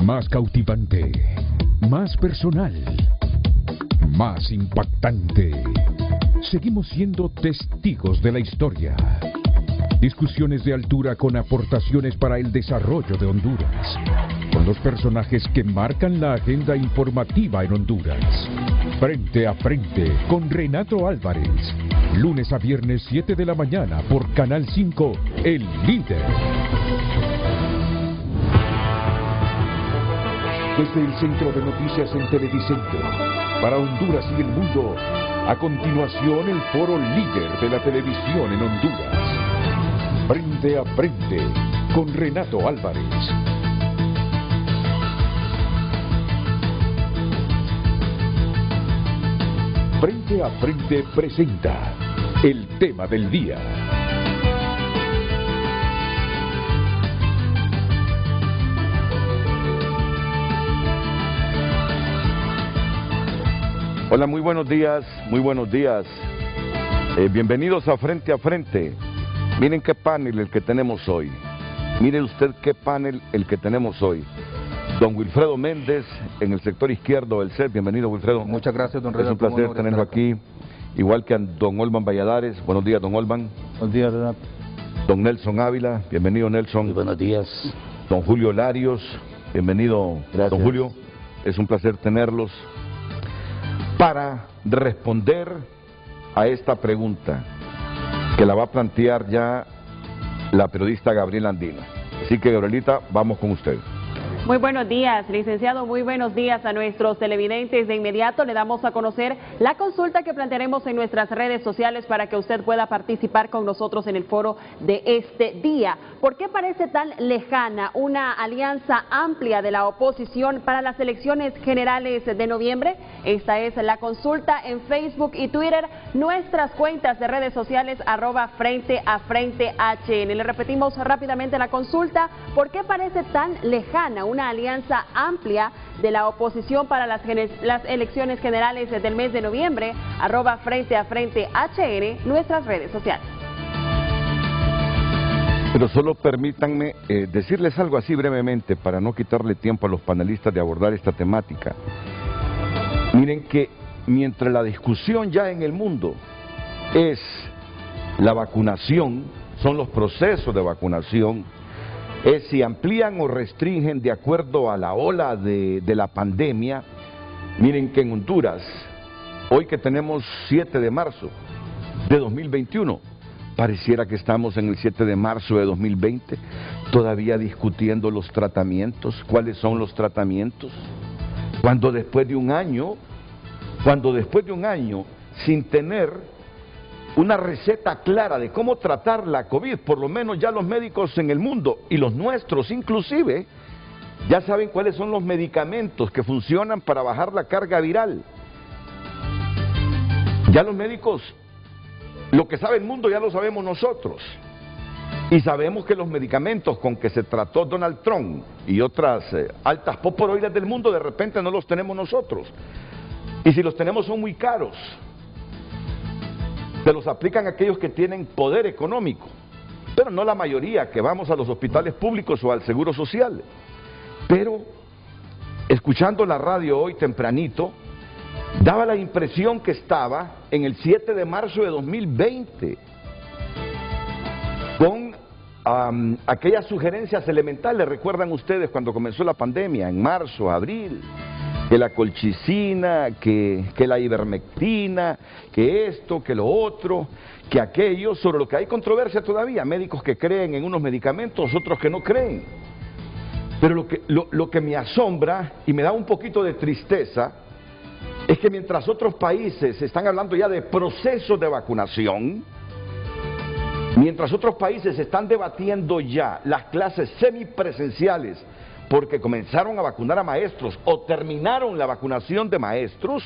Más cautivante, más personal, más impactante. Seguimos siendo testigos de la historia. Discusiones de altura con aportaciones para el desarrollo de Honduras. Con los personajes que marcan la agenda informativa en Honduras. Frente a Frente con Renato Álvarez. Lunes a viernes 7 de la mañana por Canal 5, El Líder. Desde el Centro de Noticias en Televicentro, para Honduras y el mundo, a continuación el foro líder de la televisión en Honduras. Frente a Frente con Renato Álvarez. Frente a Frente presenta el tema del día. Hola, muy buenos días, muy buenos días. Bienvenidos a Frente. Miren qué panel el que tenemos hoy. Mire usted qué panel el que tenemos hoy. Don Wilfredo Méndez, en el sector izquierdo del set. Bienvenido, Wilfredo. Muchas gracias, don Renato. Es un placer tenerlo aquí. Igual que a don Olman Valladares. Buenos días, don Olman. Buenos días, Renato. Don Nelson Ávila. Bienvenido, Nelson. Muy buenos días. Don Julio Larios. Bienvenido, Gracias. Don Julio. Es un placer tenerlos para responder a esta pregunta que la va a plantear ya la periodista Gabriela Andino. Así que, Gabrielita, vamos con usted. Muy buenos días, licenciado, muy buenos días a nuestros televidentes. De inmediato le damos a conocer la consulta que plantearemos en nuestras redes sociales para que usted pueda participar con nosotros en el foro de este día. ¿Por qué parece tan lejana una alianza amplia de la oposición para las elecciones generales de noviembre? Esta es la consulta en Facebook y Twitter, nuestras cuentas de redes sociales @FrenteAFrenteHN. Le repetimos rápidamente la consulta: ¿por qué parece tan lejana una alianza amplia de la oposición para las elecciones generales del mes de noviembre? @FrenteAFrenteHN, nuestras redes sociales. Pero solo permítanme decirles algo así brevemente para no quitarle tiempo a los panelistas de abordar esta temática. Miren que mientras la discusión ya en el mundo es la vacunación, son los procesos de vacunación, es si amplían o restringen de acuerdo a la ola de la pandemia. Miren que en Honduras, hoy que tenemos 7 de marzo de 2021, pareciera que estamos en el 7 de marzo de 2020, todavía discutiendo los tratamientos. ¿Cuáles son los tratamientos? Cuando después de un año, sin tener una receta clara de cómo tratar la COVID, por lo menos ya los médicos en el mundo, y los nuestros inclusive, ya saben cuáles son los medicamentos que funcionan para bajar la carga viral. Ya los médicos, lo que sabe el mundo ya lo sabemos nosotros. Y sabemos que los medicamentos con que se trató Donald Trump y otras altas poporoides del mundo, de repente no los tenemos nosotros. Y si los tenemos son muy caros. Se los aplican aquellos que tienen poder económico, pero no la mayoría que vamos a los hospitales públicos o al Seguro Social. Pero, escuchando la radio hoy tempranito, daba la impresión que estaba en el 7 de marzo de 2020, con aquellas sugerencias elementales. ¿Recuerdan ustedes cuando comenzó la pandemia, en marzo, abril? Que la colchicina, que la ivermectina, que esto, que lo otro, que aquello, sobre lo que hay controversia todavía, médicos que creen en unos medicamentos, otros que no creen. Pero lo que me asombra y me da un poquito de tristeza es que mientras otros países están hablando ya de procesos de vacunación, mientras otros países están debatiendo ya las clases semipresenciales porque comenzaron a vacunar a maestros o terminaron la vacunación de maestros,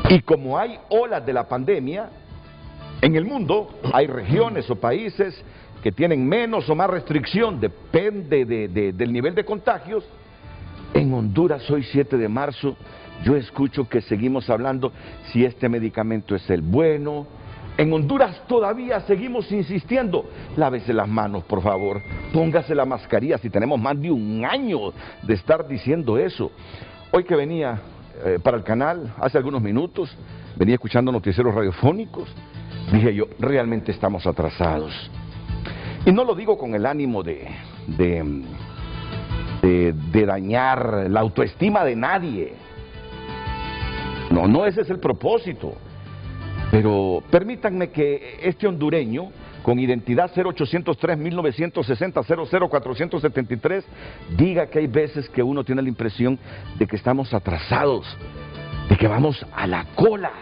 y como hay olas de la pandemia en el mundo, hay regiones o países que tienen menos o más restricción, depende del nivel de contagios. En Honduras hoy 7 de marzo yo escucho que seguimos hablando si este medicamento es el bueno, En Honduras todavía seguimos insistiendo. Lávese las manos, por favor. Póngase la mascarilla si tenemos más de un año de estar diciendo eso. Hoy que venía para el canal, hace algunos minutos, venía escuchando noticieros radiofónicos, dije yo, realmente estamos atrasados. Y no lo digo con el ánimo de dañar la autoestima de nadie. No ese es el propósito. Pero permítanme que este hondureño, con identidad 0803-1960-00473, diga que hay veces que uno tiene la impresión de que estamos atrasados, de que vamos a la cola.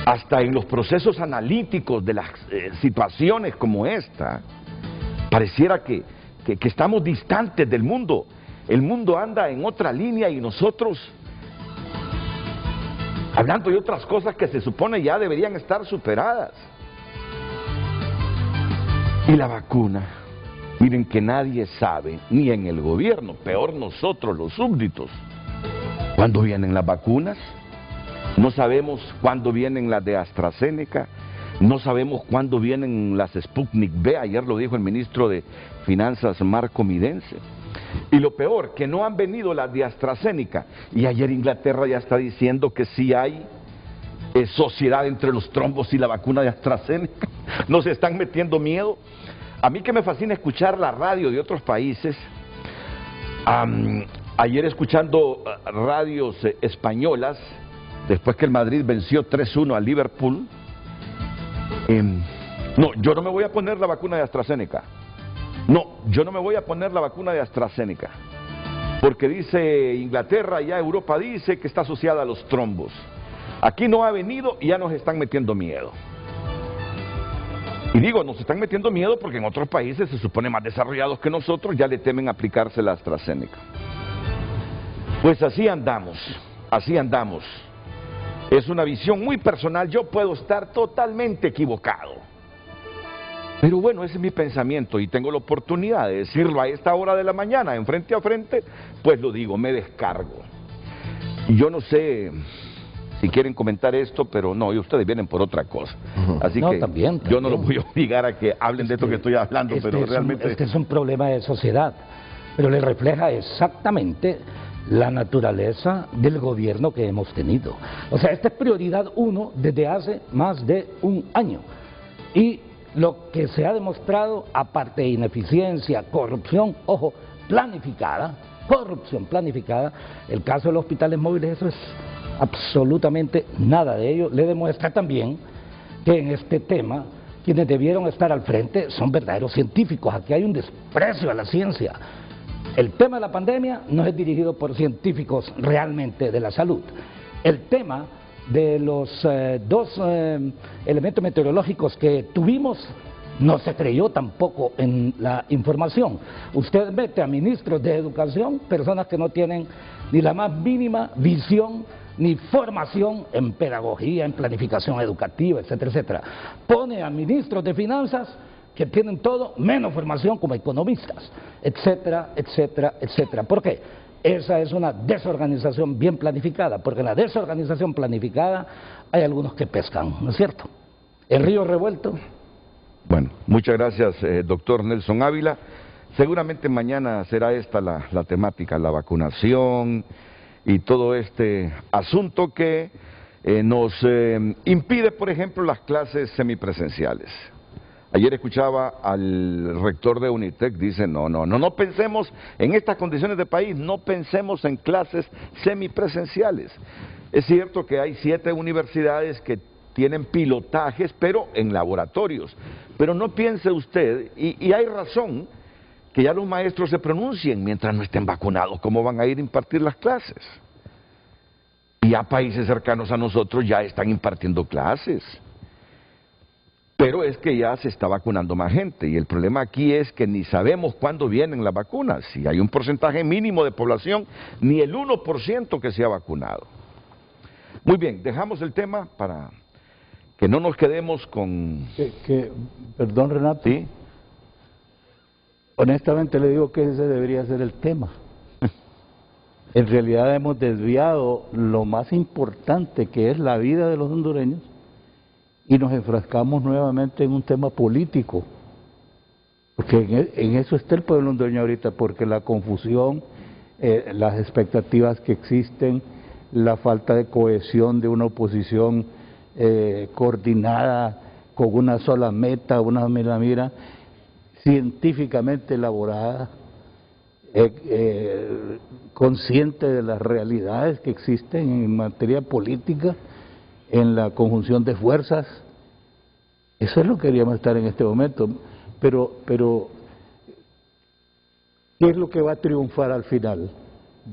Hasta en los procesos analíticos de las situaciones como esta, pareciera que estamos distantes del mundo. El mundo anda en otra línea y nosotros, hablando de otras cosas que se supone ya deberían estar superadas. Y la vacuna, miren que nadie sabe, ni en el gobierno, peor nosotros los súbditos, ¿cuándo vienen las vacunas? No sabemos cuándo vienen las de AstraZeneca, no sabemos cuándo vienen las Sputnik V, ayer lo dijo el ministro de Finanzas Marco Midense. Y lo peor, que no han venido las de AstraZeneca, y ayer Inglaterra ya está diciendo que sí hay sociedad entre los trombos y la vacuna de AstraZeneca. Nos están metiendo miedo. A mí que me fascina escuchar la radio de otros países, ayer escuchando radios españolas, después que el Madrid venció 3-1 al Liverpool, no, yo no me voy a poner la vacuna de AstraZeneca. No, yo no me voy a poner la vacuna de AstraZeneca, porque dice Inglaterra, ya Europa dice que está asociada a los trombos. Aquí no ha venido y ya nos están metiendo miedo. Y digo, nos están metiendo miedo porque en otros países se supone más desarrollados que nosotros, ya le temen aplicarse la AstraZeneca. Pues así andamos, así andamos. Es una visión muy personal, yo puedo estar totalmente equivocado. Pero bueno, ese es mi pensamiento y tengo la oportunidad de decirlo a esta hora de la mañana, en frente a frente, pues lo digo, me descargo. Y yo no sé si quieren comentar esto, pero no, y ustedes vienen por otra cosa. Así que también. Yo no los voy a obligar a que hablen de esto que estoy hablando, pero realmente... Este es un problema de sociedad, pero le refleja exactamente la naturaleza del gobierno que hemos tenido. O sea, esta es prioridad 1 desde hace más de un año. Y lo que se ha demostrado, aparte de ineficiencia, corrupción, ojo, planificada, corrupción planificada, el caso de los hospitales móviles, eso es absolutamente nada de ello. Le demuestra también que en este tema quienes debieron estar al frente son verdaderos científicos. Aquí hay un desprecio a la ciencia. El tema de la pandemia no es dirigido por científicos realmente de la salud. El tema de los dos elementos meteorológicos que tuvimos, no se creyó tampoco en la información. Usted mete a ministros de educación, personas que no tienen ni la más mínima visión ni formación en pedagogía, en planificación educativa, etcétera, etcétera. Pone a ministros de finanzas que tienen todo menos formación como economistas, etcétera, etcétera, etcétera. ¿Por qué? Esa es una desorganización bien planificada, porque en la desorganización planificada hay algunos que pescan, ¿no es cierto? El río revuelto. Bueno, muchas gracias, doctor Nelson Ávila. Seguramente mañana será esta la temática, la vacunación y todo este asunto que nos impide, por ejemplo, las clases semipresenciales. Ayer escuchaba al rector de Unitec, dice, no pensemos en estas condiciones de país, no pensemos en clases semipresenciales. Es cierto que hay 7 universidades que tienen pilotajes, pero en laboratorios. Pero no piense usted, y hay razón, que ya los maestros se pronuncien mientras no estén vacunados, cómo van a ir a impartir las clases. Y ya países cercanos a nosotros ya están impartiendo clases. Pero es que ya se está vacunando más gente y el problema aquí es que ni sabemos cuándo vienen las vacunas. Si hay un porcentaje mínimo de población, ni el 1% que se ha vacunado. Muy bien, dejamos el tema para que no nos quedemos con... Perdón, Renato. ¿Sí? Honestamente le digo que ese debería ser el tema. En realidad hemos desviado lo más importante, que es la vida de los hondureños, y nos enfrascamos nuevamente en un tema político, porque en eso está el pueblo hondureño ahorita, porque la confusión, las expectativas que existen, la falta de cohesión de una oposición coordinada con una sola meta, una mira científicamente elaborada, consciente de las realidades que existen en materia política, en la conjunción de fuerzas. Eso es lo que queríamos estar en este momento, pero ¿qué es lo que va a triunfar al final?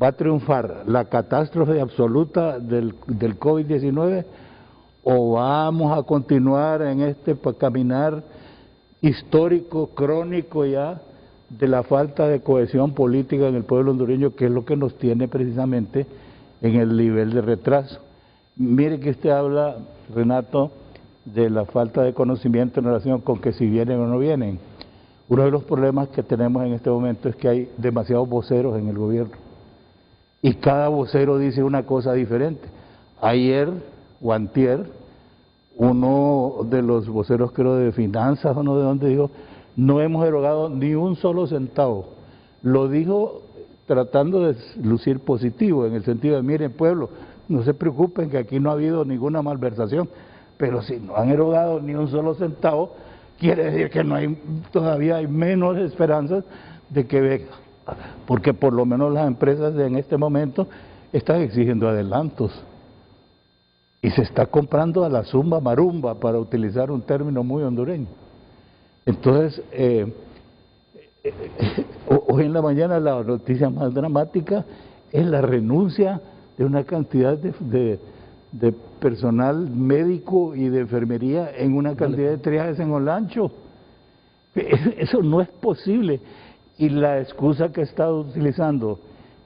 ¿Va a triunfar la catástrofe absoluta del COVID-19 o vamos a continuar en este caminar histórico, crónico ya, de la falta de cohesión política en el pueblo hondureño, que es lo que nos tiene precisamente en el nivel de retraso? Mire que usted habla, Renato, de la falta de conocimiento en relación con que si vienen o no vienen. Uno de los problemas que tenemos en este momento es que hay demasiados voceros en el gobierno y cada vocero dice una cosa diferente. Ayer o antier, uno de los voceros, creo de finanzas o no de dónde, dijo: no hemos erogado ni un solo centavo. Lo dijo tratando de lucir positivo, en el sentido de: miren, pueblo, no se preocupen que aquí no ha habido ninguna malversación, pero si no han erogado ni un solo centavo, quiere decir que todavía hay menos esperanzas de que venga, porque por lo menos las empresas en este momento están exigiendo adelantos y se está comprando a la zumba marumba, para utilizar un término muy hondureño. Entonces, hoy en la mañana la noticia más dramática es la renuncia de una cantidad de personal médico y de enfermería en una cantidad de triajes en Olancho. Eso no es posible. Y la excusa que está utilizando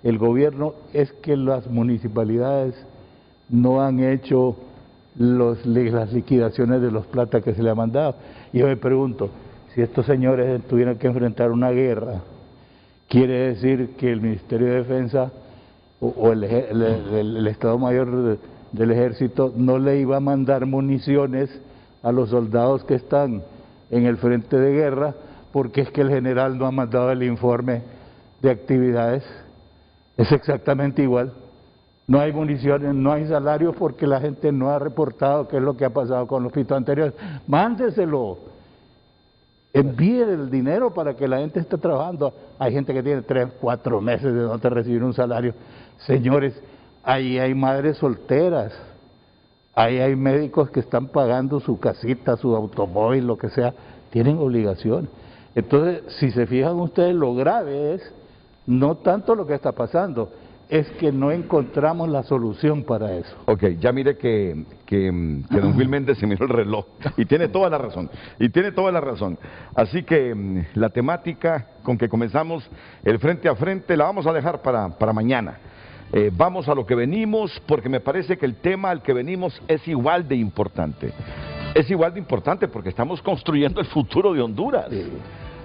el gobierno es que las municipalidades no han hecho las liquidaciones de los plata que se le ha mandado. Y yo me pregunto, si estos señores tuvieran que enfrentar una guerra, ¿quiere decir que el Ministerio de Defensa o el Estado Mayor del Ejército no le iba a mandar municiones a los soldados que están en el frente de guerra, porque es que el general no ha mandado el informe de actividades? Es exactamente igual. No hay municiones, no hay salarios, porque la gente no ha reportado qué es lo que ha pasado con los pitos anteriores. Mándeselo, envíe el dinero para que la gente esté trabajando. Hay gente que tiene 3, 4 meses de no recibir un salario. Señores, ahí hay madres solteras, ahí hay médicos que están pagando su casita, su automóvil, lo que sea, tienen obligación. Entonces, si se fijan ustedes, lo grave es no tanto lo que está pasando, es que no encontramos la solución para eso. Ok, ya mire que don Will Méndez se miró el reloj y tiene toda la razón, Así que la temática con que comenzamos el frente a frente la vamos a dejar para mañana. Vamos a lo que venimos, porque me parece que el tema al que venimos es igual de importante. Es igual de importante porque estamos construyendo el futuro de Honduras. Sí.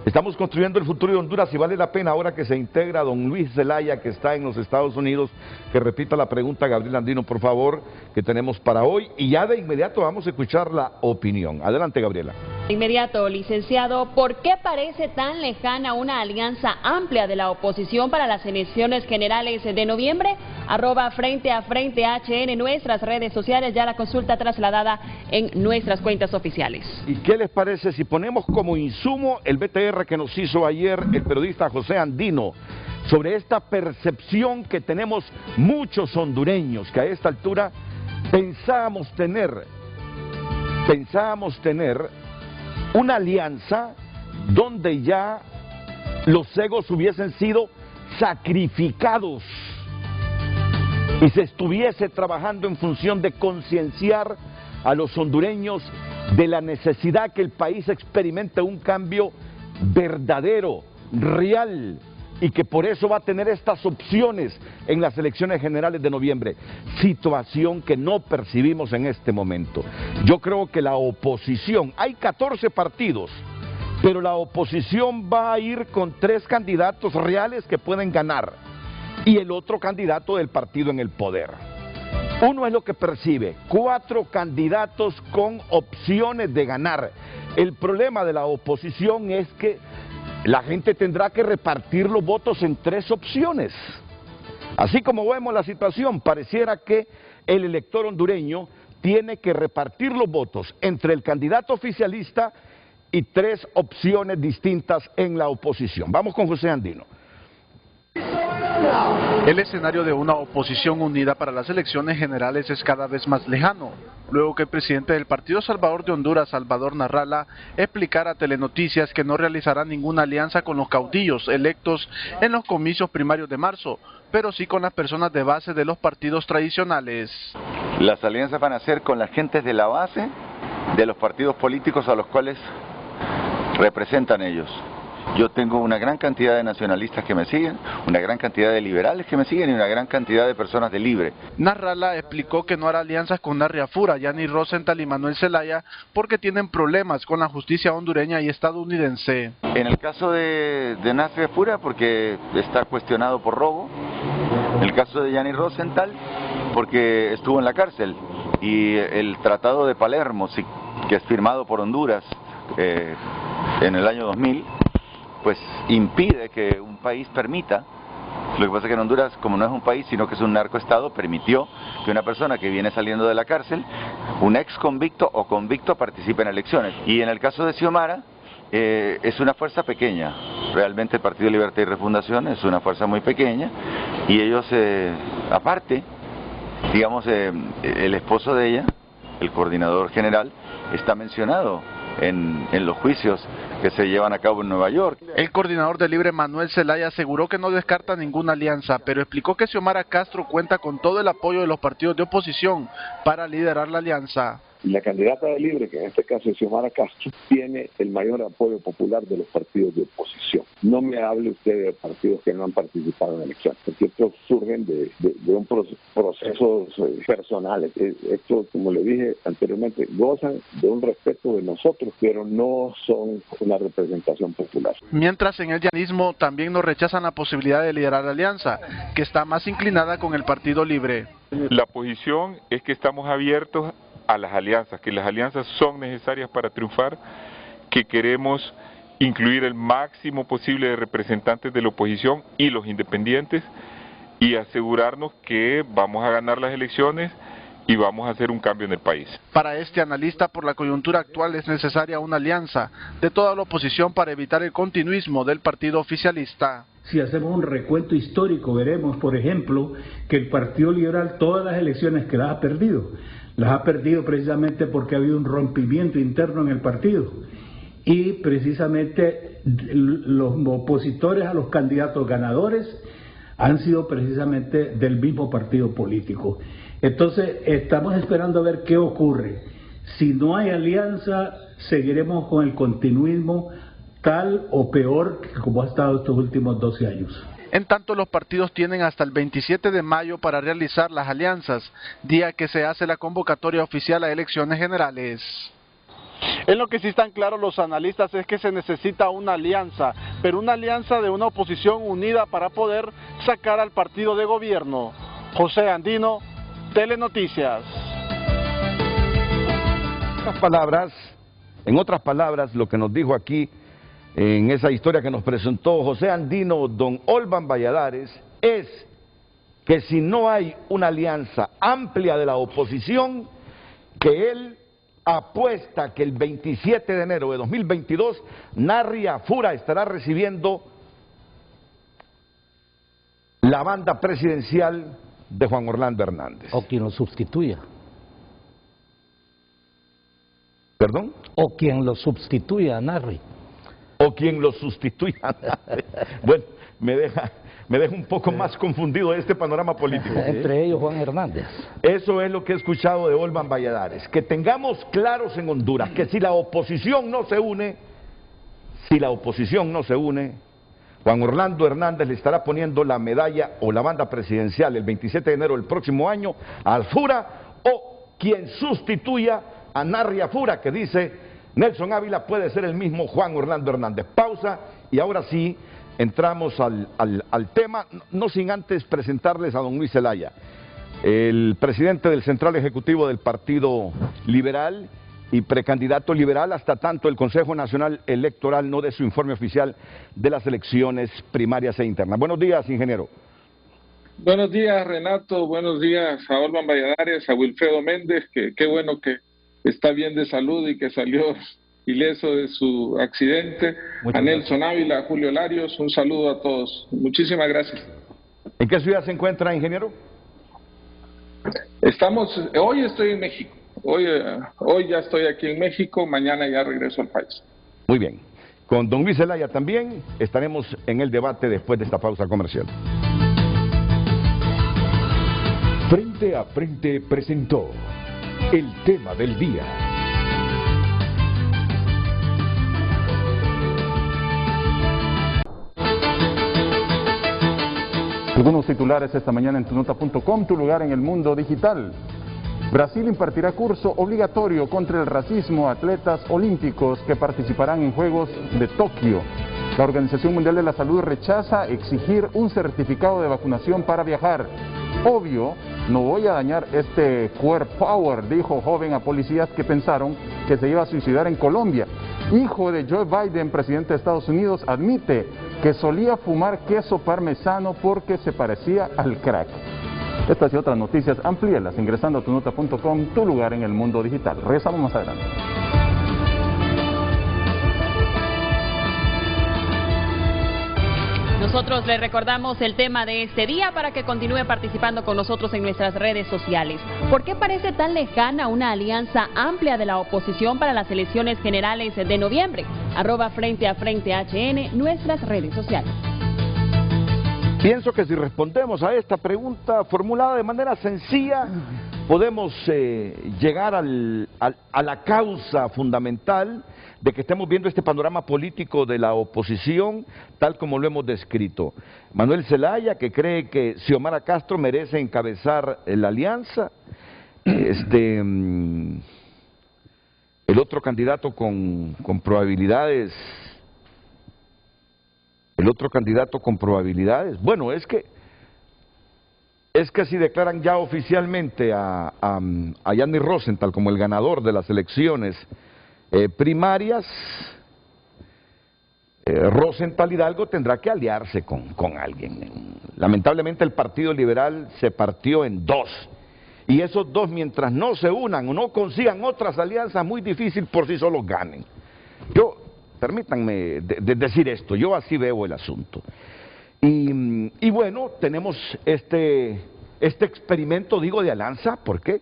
Estamos construyendo el futuro de Honduras y vale la pena, ahora que se integra don Luis Zelaya, que está en los Estados Unidos, que repita la pregunta, Gabriel Andino, por favor, que tenemos para hoy, y ya de inmediato vamos a escuchar la opinión. Adelante, Gabriela. De inmediato, licenciado, ¿por qué parece tan lejana una alianza amplia de la oposición para las elecciones generales de noviembre? @Frente a Frente HN, nuestras redes sociales, ya la consulta trasladada en nuestras cuentas oficiales. ¿Y qué les parece si ponemos como insumo el BTR que nos hizo ayer el periodista José Andino sobre esta percepción que tenemos muchos hondureños, que a esta altura pensábamos tener una alianza donde ya los egos hubiesen sido sacrificados y se estuviese trabajando en función de concienciar a los hondureños de la necesidad que el país experimente un cambio verdadero, real, y que por eso va a tener estas opciones en las elecciones generales de noviembre, situación que no percibimos en este momento. Yo creo que la oposición, hay 14 partidos, pero la oposición va a ir con 3 candidatos reales que pueden ganar, y el otro candidato del partido en el poder. Uno es lo que percibe, 4 candidatos con opciones de ganar. El problema de la oposición es que la gente tendrá que repartir los votos en 3 opciones. Así como vemos la situación, pareciera que el elector hondureño tiene que repartir los votos entre el candidato oficialista y 3 opciones distintas en la oposición. Vamos con José Andino. El escenario de una oposición unida para las elecciones generales es cada vez más lejano, luego que el presidente del Partido Salvador de Honduras, Salvador Narrala, explicara a Telenoticias que no realizará ninguna alianza con los caudillos electos en los comicios primarios de marzo, pero sí con las personas de base de los partidos tradicionales. Las alianzas van a ser con las gentes de la base de los partidos políticos a los cuales representan ellos. Yo tengo una gran cantidad de nacionalistas que me siguen, una gran cantidad de liberales que me siguen y una gran cantidad de personas de Libre. Narrala explicó que no hará alianzas con Narria Fura, Yanni Rosenthal y Manuel Zelaya porque tienen problemas con la justicia hondureña y estadounidense. En el caso de Narria Fura porque está cuestionado por robo, en el caso de Yanni Rosenthal porque estuvo en la cárcel y el Tratado de Palermo, que es firmado por Honduras en el año 2000, pues impide que un país permita. Lo que pasa es que en Honduras, como no es un país, sino que es un narcoestado, permitió que una persona que viene saliendo de la cárcel, un ex convicto o convicto, participe en elecciones. Y en el caso de Xiomara, es una fuerza pequeña. Realmente el Partido Libertad y Refundación es una fuerza muy pequeña y ellos, aparte, digamos, el esposo de ella, el coordinador general, está mencionado en los juicios que se llevan a cabo en Nueva York. El coordinador de Libre, Manuel Zelaya, aseguró que no descarta ninguna alianza, pero explicó que Xiomara Castro cuenta con todo el apoyo de los partidos de oposición para liderar la alianza. La candidata de Libre, que en este caso es Xiomara Castro, tiene el mayor apoyo popular de los partidos de oposición. No me hable usted de partidos que no han participado en elecciones, porque estos surgen de un procesos personales. Estos, como le dije anteriormente, gozan de un respeto de nosotros, pero no son una representación popular. Mientras en el llanismo también no rechazan la posibilidad de liderar la alianza, que está más inclinada con el Partido Libre. La posición es que estamos abiertos a las alianzas, que las alianzas son necesarias para triunfar, que queremos incluir el máximo posible de representantes de la oposición y los independientes y asegurarnos que vamos a ganar las elecciones y vamos a hacer un cambio en el país. Para este analista, por la coyuntura actual es necesaria una alianza de toda la oposición para evitar el continuismo del partido oficialista. Si hacemos un recuento histórico, veremos, por ejemplo, que el Partido Liberal todas las elecciones que las ha perdido precisamente porque ha habido un rompimiento interno en el partido. Y precisamente los opositores a los candidatos ganadores han sido precisamente del mismo partido político. Entonces, estamos esperando a ver qué ocurre. Si no hay alianza, seguiremos con el continuismo tal o peor que como ha estado estos últimos 12 años. En tanto, los partidos tienen hasta el 27 de mayo para realizar las alianzas, día que se hace la convocatoria oficial a elecciones generales. En lo que sí están claros los analistas es que se necesita una alianza, pero una alianza de una oposición unida para poder sacar al partido de gobierno. José Andino, Telenoticias. En otras palabras, lo que nos dijo aquí en esa historia que nos presentó José Andino, don Olvan Valladares, es que si no hay una alianza amplia de la oposición, que él apuesta que el 27 de enero de 2022 Narria Fura estará recibiendo la banda presidencial de Juan Orlando Hernández. O quien lo sustituya. ¿Perdón? O quien lo sustituya a Narri. O quien lo sustituya. Bueno, me deja un poco más confundido este panorama político. Entre ellos Juan Hernández. Eso es lo que he escuchado de Olvan Valladares. Que tengamos claros en Honduras que si la oposición no se une, Juan Orlando Hernández le estará poniendo la medalla o la banda presidencial el 27 de enero del próximo año al Fura, o quien sustituya a Narria Fura, que dice Nelson Ávila puede ser el mismo Juan Orlando Hernández. Pausa y ahora sí entramos al tema, no sin antes presentarles a don Luis Zelaya. el presidente del Central Ejecutivo del Partido Liberal y precandidato liberal, hasta tanto el Consejo Nacional Electoral no dé su informe oficial de las elecciones primarias e internas. Buenos días, ingeniero. Buenos días, Renato. Buenos días a Olman Valladares, a Wilfredo Méndez, que qué bueno que está bien de salud y que salió ileso de su accidente. A Nelson Ávila, a Julio Larios, un saludo a todos. Muchísimas gracias. ¿En qué ciudad se encuentra, ingeniero? Hoy estoy en México. Hoy ya estoy aquí en México, mañana ya regreso al país. Muy bien. Con don Luis Zelaya también estaremos en el debate después de esta pausa comercial. Frente a Frente presentó el tema del día. Algunos titulares esta mañana en tunota.com, tu lugar en el mundo digital. Brasil impartirá curso obligatorio contra el racismo a atletas olímpicos que participarán en Juegos de Tokio. La Organización Mundial de la Salud rechaza exigir un certificado de vacunación para viajar. Obvio, no voy a dañar este queer power, dijo joven a policías que pensaron que se iba a suicidar en Colombia. Hijo de Joe Biden, presidente de Estados Unidos, admite que solía fumar queso parmesano porque se parecía al crack. Estas y otras noticias, amplíelas ingresando a tunota.com, tu lugar en el mundo digital. Regresamos más adelante. Nosotros le recordamos el tema de este día para que continúe participando con nosotros en nuestras redes sociales. ¿Por qué parece tan lejana una alianza amplia de la oposición para las elecciones generales de noviembre? @Frente a Frente HN, nuestras redes sociales. Pienso que si respondemos a esta pregunta formulada de manera sencilla, podemos llegar a la causa fundamental de que estemos viendo este panorama político de la oposición tal como lo hemos descrito. Manuel Zelaya, que cree que Xiomara Castro merece encabezar la alianza. El otro candidato con probabilidades... Bueno, es que si declaran ya oficialmente a Yanni Rosenthal como el ganador de las elecciones primarias, Rosenthal Hidalgo tendrá que aliarse con alguien. Lamentablemente el Partido Liberal se partió en dos, y esos dos, mientras no se unan o no consigan otras alianzas, muy difícil por sí solos ganen. Permítanme decir esto, yo así veo el asunto. Y bueno, tenemos este experimento, digo, de alianza, porque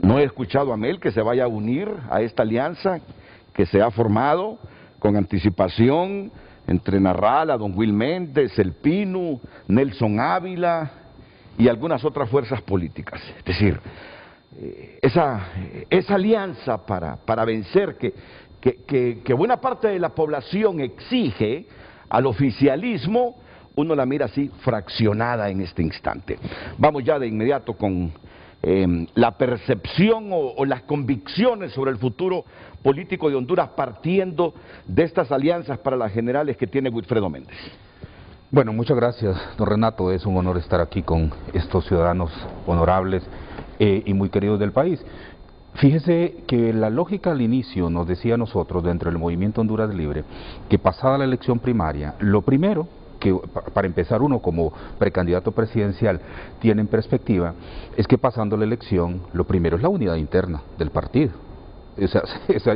no he escuchado a Mel que se vaya a unir a esta alianza que se ha formado con anticipación entre Narrala, don Will Méndez, El Pino, Nelson Ávila y algunas otras fuerzas políticas. Es decir, esa alianza para vencer que buena parte de la población exige al oficialismo, uno la mira así fraccionada en este instante. Vamos ya de inmediato con la percepción o las convicciones sobre el futuro político de Honduras partiendo de estas alianzas para las generales que tiene Wilfredo Méndez. Bueno, muchas gracias, don Renato. Es un honor estar aquí con estos ciudadanos honorables y muy queridos del país. Fíjese que la lógica al inicio nos decía a nosotros dentro del movimiento Honduras Libre que pasada la elección primaria, lo primero que para empezar uno como precandidato presidencial tiene en perspectiva es que pasando la elección lo primero es la unidad interna del partido. Es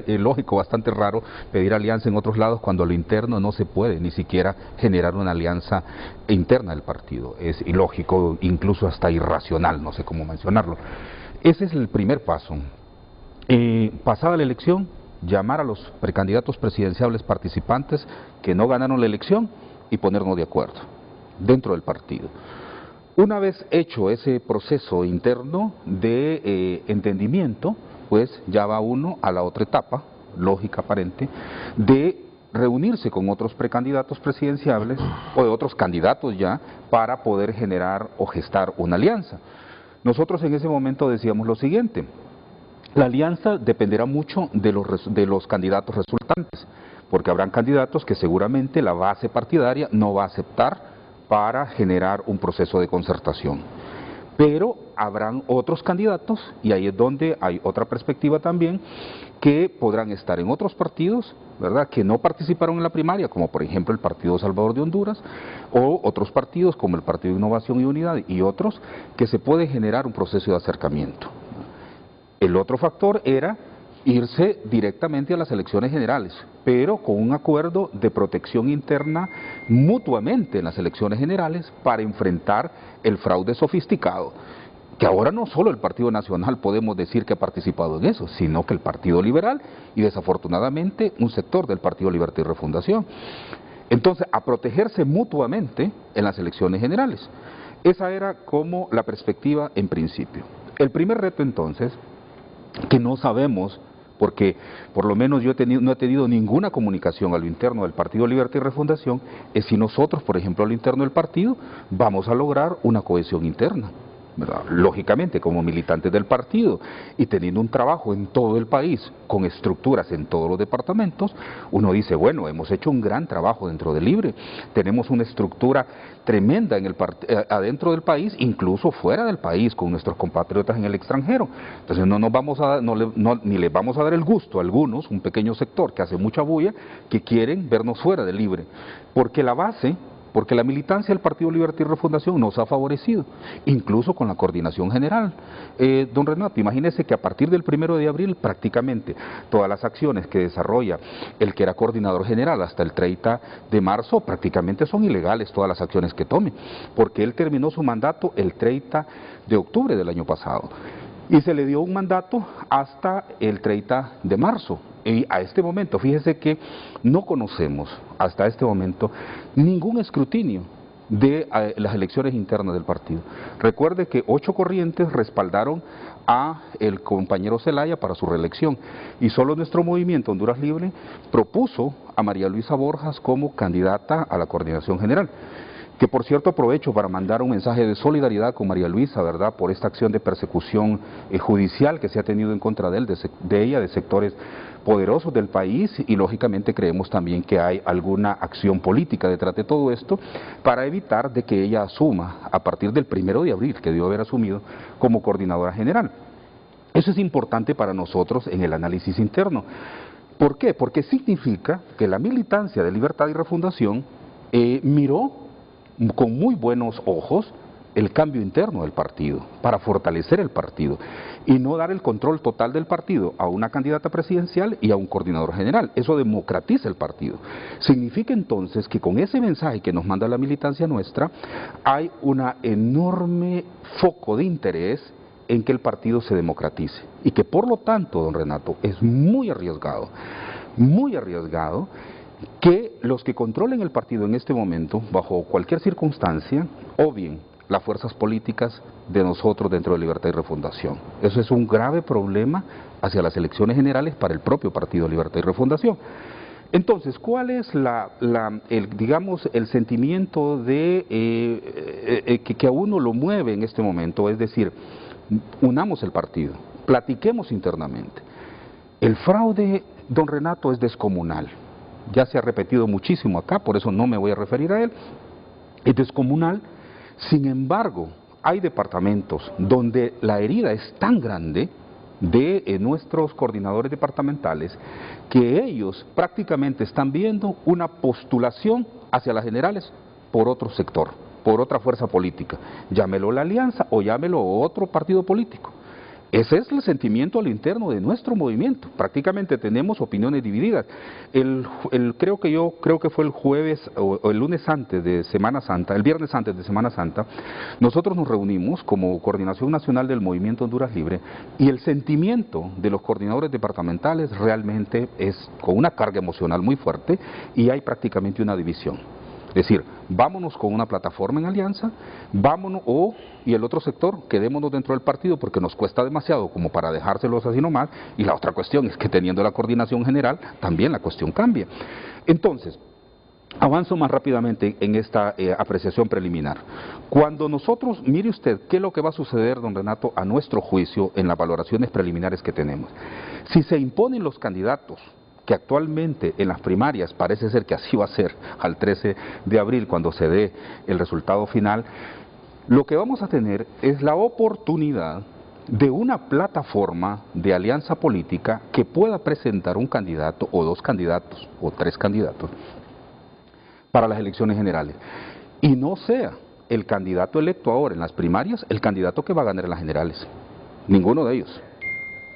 lógico, bastante raro pedir alianza en otros lados cuando a lo interno no se puede ni siquiera generar una alianza interna del partido. Es ilógico, incluso hasta irracional, no sé cómo mencionarlo. Ese es el primer paso. Pasada la elección, llamar a los precandidatos presidenciales participantes que no ganaron la elección y ponernos de acuerdo dentro del partido. Una vez hecho ese proceso interno de entendimiento, pues ya va uno a la otra etapa, lógica aparente, de reunirse con otros precandidatos presidenciales o de otros candidatos ya para poder generar o gestar una alianza. Nosotros en ese momento decíamos lo siguiente: la alianza dependerá mucho de los candidatos resultantes, porque habrán candidatos que seguramente la base partidaria no va a aceptar para generar un proceso de concertación. Pero habrán otros candidatos, y ahí es donde hay otra perspectiva también, que podrán estar en otros partidos, ¿verdad?, que no participaron en la primaria, como por ejemplo el Partido Salvador de Honduras, o otros partidos como el Partido de Innovación y Unidad y otros, que se puede generar un proceso de acercamiento. El otro factor era irse directamente a las elecciones generales, pero con un acuerdo de protección interna mutuamente en las elecciones generales para enfrentar el fraude sofisticado, que ahora no solo el Partido Nacional podemos decir que ha participado en eso, sino que el Partido Liberal y desafortunadamente un sector del Partido Libertad y Refundación. Entonces, a protegerse mutuamente en las elecciones generales. Esa era como la perspectiva en principio. El primer reto entonces, que no sabemos, porque por lo menos yo no he tenido ninguna comunicación a lo interno del Partido Libertad y Refundación, es si nosotros, por ejemplo, a lo interno del partido, vamos a lograr una cohesión interna, ¿verdad? Lógicamente, como militantes del partido y teniendo un trabajo en todo el país, con estructuras en todos los departamentos, uno dice, bueno, hemos hecho un gran trabajo dentro de Libre, tenemos una estructura tremenda en adentro del país, incluso fuera del país, con nuestros compatriotas en el extranjero. Entonces ni les vamos a dar el gusto a algunos, un pequeño sector que hace mucha bulla, que quieren vernos fuera de Libre, porque la militancia del Partido Libertad y Refundación nos ha favorecido, incluso con la coordinación general. Don Renato, imagínese que a partir del 1 de abril prácticamente todas las acciones que desarrolla el que era coordinador general hasta el 30 de marzo prácticamente son ilegales todas las acciones que tome, porque él terminó su mandato el 30 de octubre del año pasado. Y se le dio un mandato hasta el 30 de marzo. Y a este momento, fíjese que no conocemos hasta este momento ningún escrutinio de las elecciones internas del partido. Recuerde que 8 corrientes respaldaron a el compañero Zelaya para su reelección y solo nuestro movimiento Honduras Libre propuso a María Luisa Borjas como candidata a la coordinación general. Que por cierto aprovecho para mandar un mensaje de solidaridad con María Luisa, ¿verdad?, por esta acción de persecución judicial que se ha tenido en contra de ella, de sectores poderosos del país, y lógicamente creemos también que hay alguna acción política detrás de todo esto para evitar de que ella asuma a partir del 1 de abril, que debió haber asumido como coordinadora general. Eso es importante para nosotros en el análisis interno. ¿Por qué? Porque significa que la militancia de Libertad y Refundación miró con muy buenos ojos el cambio interno del partido, para fortalecer el partido y no dar el control total del partido a una candidata presidencial y a un coordinador general. Eso democratiza el partido. Significa entonces que con ese mensaje que nos manda la militancia nuestra, hay un enorme foco de interés en que el partido se democratice y que por lo tanto, don Renato, es muy arriesgado que los que controlen el partido en este momento, bajo cualquier circunstancia, obvien las fuerzas políticas de nosotros dentro de Libertad y Refundación. Eso es un grave problema hacia las elecciones generales para el propio Partido Libertad y Refundación. Entonces, ¿cuál es el sentimiento que a uno lo mueve en este momento? Es decir, unamos el partido, platiquemos internamente. El fraude, don Renato, es descomunal. Ya se ha repetido muchísimo acá, por eso no me voy a referir a él. Es descomunal. Sin embargo, hay departamentos donde la herida es tan grande de nuestros coordinadores departamentales que ellos prácticamente están viendo una postulación hacia las generales por otro sector, por otra fuerza política. Llámelo la alianza o llámelo otro partido político. Ese es el sentimiento al interno de nuestro movimiento. Prácticamente tenemos opiniones divididas. Creo que fue el jueves o el lunes antes de Semana Santa, el viernes antes de Semana Santa, nosotros nos reunimos como Coordinación Nacional del Movimiento Honduras Libre y el sentimiento de los coordinadores departamentales realmente es con una carga emocional muy fuerte y hay prácticamente una división. Es decir, vámonos con una plataforma en alianza, y el otro sector, quedémonos dentro del partido porque nos cuesta demasiado como para dejárselos así nomás, y la otra cuestión es que teniendo la coordinación general, también la cuestión cambia. Entonces, avanzo más rápidamente en esta apreciación preliminar. Cuando nosotros, mire usted, ¿qué es lo que va a suceder, don Renato, a nuestro juicio en las valoraciones preliminares que tenemos? Si se imponen los candidatos que actualmente en las primarias parece ser que así va a ser al 13 de abril cuando se dé el resultado final, lo que vamos a tener es la oportunidad de una plataforma de alianza política que pueda presentar un candidato o dos candidatos o tres candidatos para las elecciones generales y no sea el candidato electo ahora en las primarias el candidato que va a ganar en las generales, ninguno de ellos.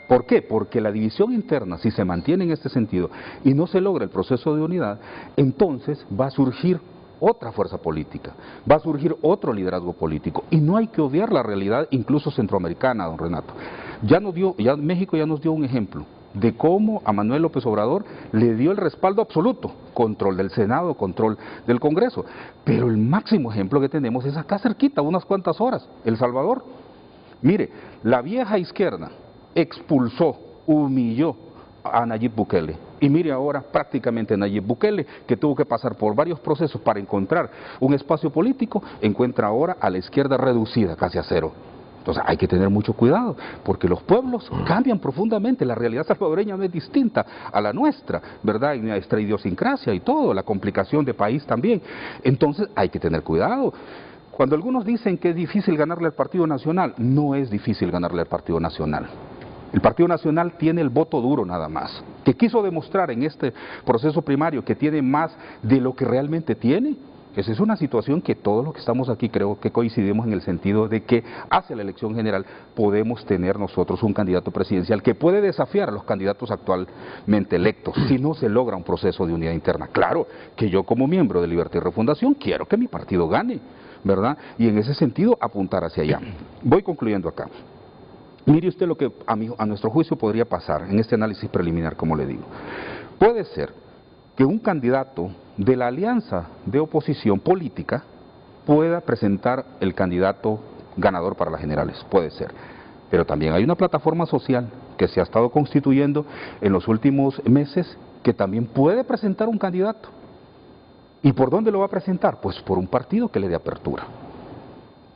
¿Por qué? Porque la división interna, si se mantiene en este sentido y no se logra el proceso de unidad, entonces va a surgir otra fuerza política, va a surgir otro liderazgo político y no hay que obviar la realidad incluso centroamericana, don Renato. México ya nos dio un ejemplo de cómo a Manuel López Obrador le dio el respaldo absoluto, control del Senado, control del Congreso, pero el máximo ejemplo que tenemos es acá cerquita, unas cuantas horas, El Salvador. Mire, la vieja izquierda expulsó, humilló a Nayib Bukele. Y mire ahora prácticamente Nayib Bukele, que tuvo que pasar por varios procesos para encontrar un espacio político, encuentra ahora a la izquierda reducida casi a cero. Entonces hay que tener mucho cuidado, porque los pueblos cambian profundamente, la realidad salvadoreña no es distinta a la nuestra, ¿verdad? Hay nuestra idiosincrasia y todo, la complicación de país también. Entonces hay que tener cuidado. Cuando algunos dicen que es difícil ganarle al Partido Nacional, no es difícil ganarle al Partido Nacional. El Partido Nacional tiene el voto duro nada más, que quiso demostrar en este proceso primario que tiene más de lo que realmente tiene. Esa es una situación que todos los que estamos aquí creo que coincidimos en el sentido de que hacia la elección general podemos tener nosotros un candidato presidencial que puede desafiar a los candidatos actualmente electos si no se logra un proceso de unidad interna. Claro que yo como miembro de Libertad y Refundación quiero que mi partido gane, ¿verdad? Y en ese sentido apuntar hacia allá. Voy concluyendo acá. Mire usted lo que a nuestro juicio podría pasar en este análisis preliminar, como le digo. Puede ser que un candidato de la alianza de oposición política pueda presentar el candidato ganador para las generales, puede ser. Pero también hay una plataforma social que se ha estado constituyendo en los últimos meses que también puede presentar un candidato. ¿Y por dónde lo va a presentar? Pues por un partido que le dé apertura.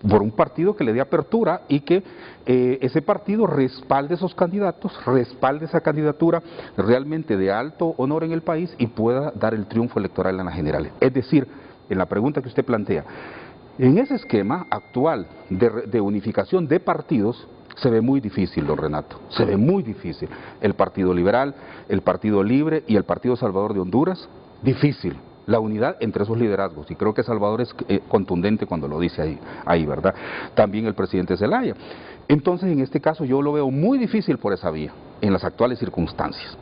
Por un partido que le dé apertura y que ese partido respalde esos candidatos, respalde esa candidatura realmente de alto honor en el país y pueda dar el triunfo electoral en las generales. Es decir, en la pregunta que usted plantea, en ese esquema actual de unificación de partidos, se ve muy difícil, don Renato, se ve muy difícil. El Partido Liberal, el Partido Libre y el Partido Salvador de Honduras, difícil. La unidad entre esos liderazgos, y creo que Salvador es contundente cuando lo dice ahí, ¿verdad? También el presidente Zelaya. Entonces, en este caso yo lo veo muy difícil por esa vía, en las actuales circunstancias,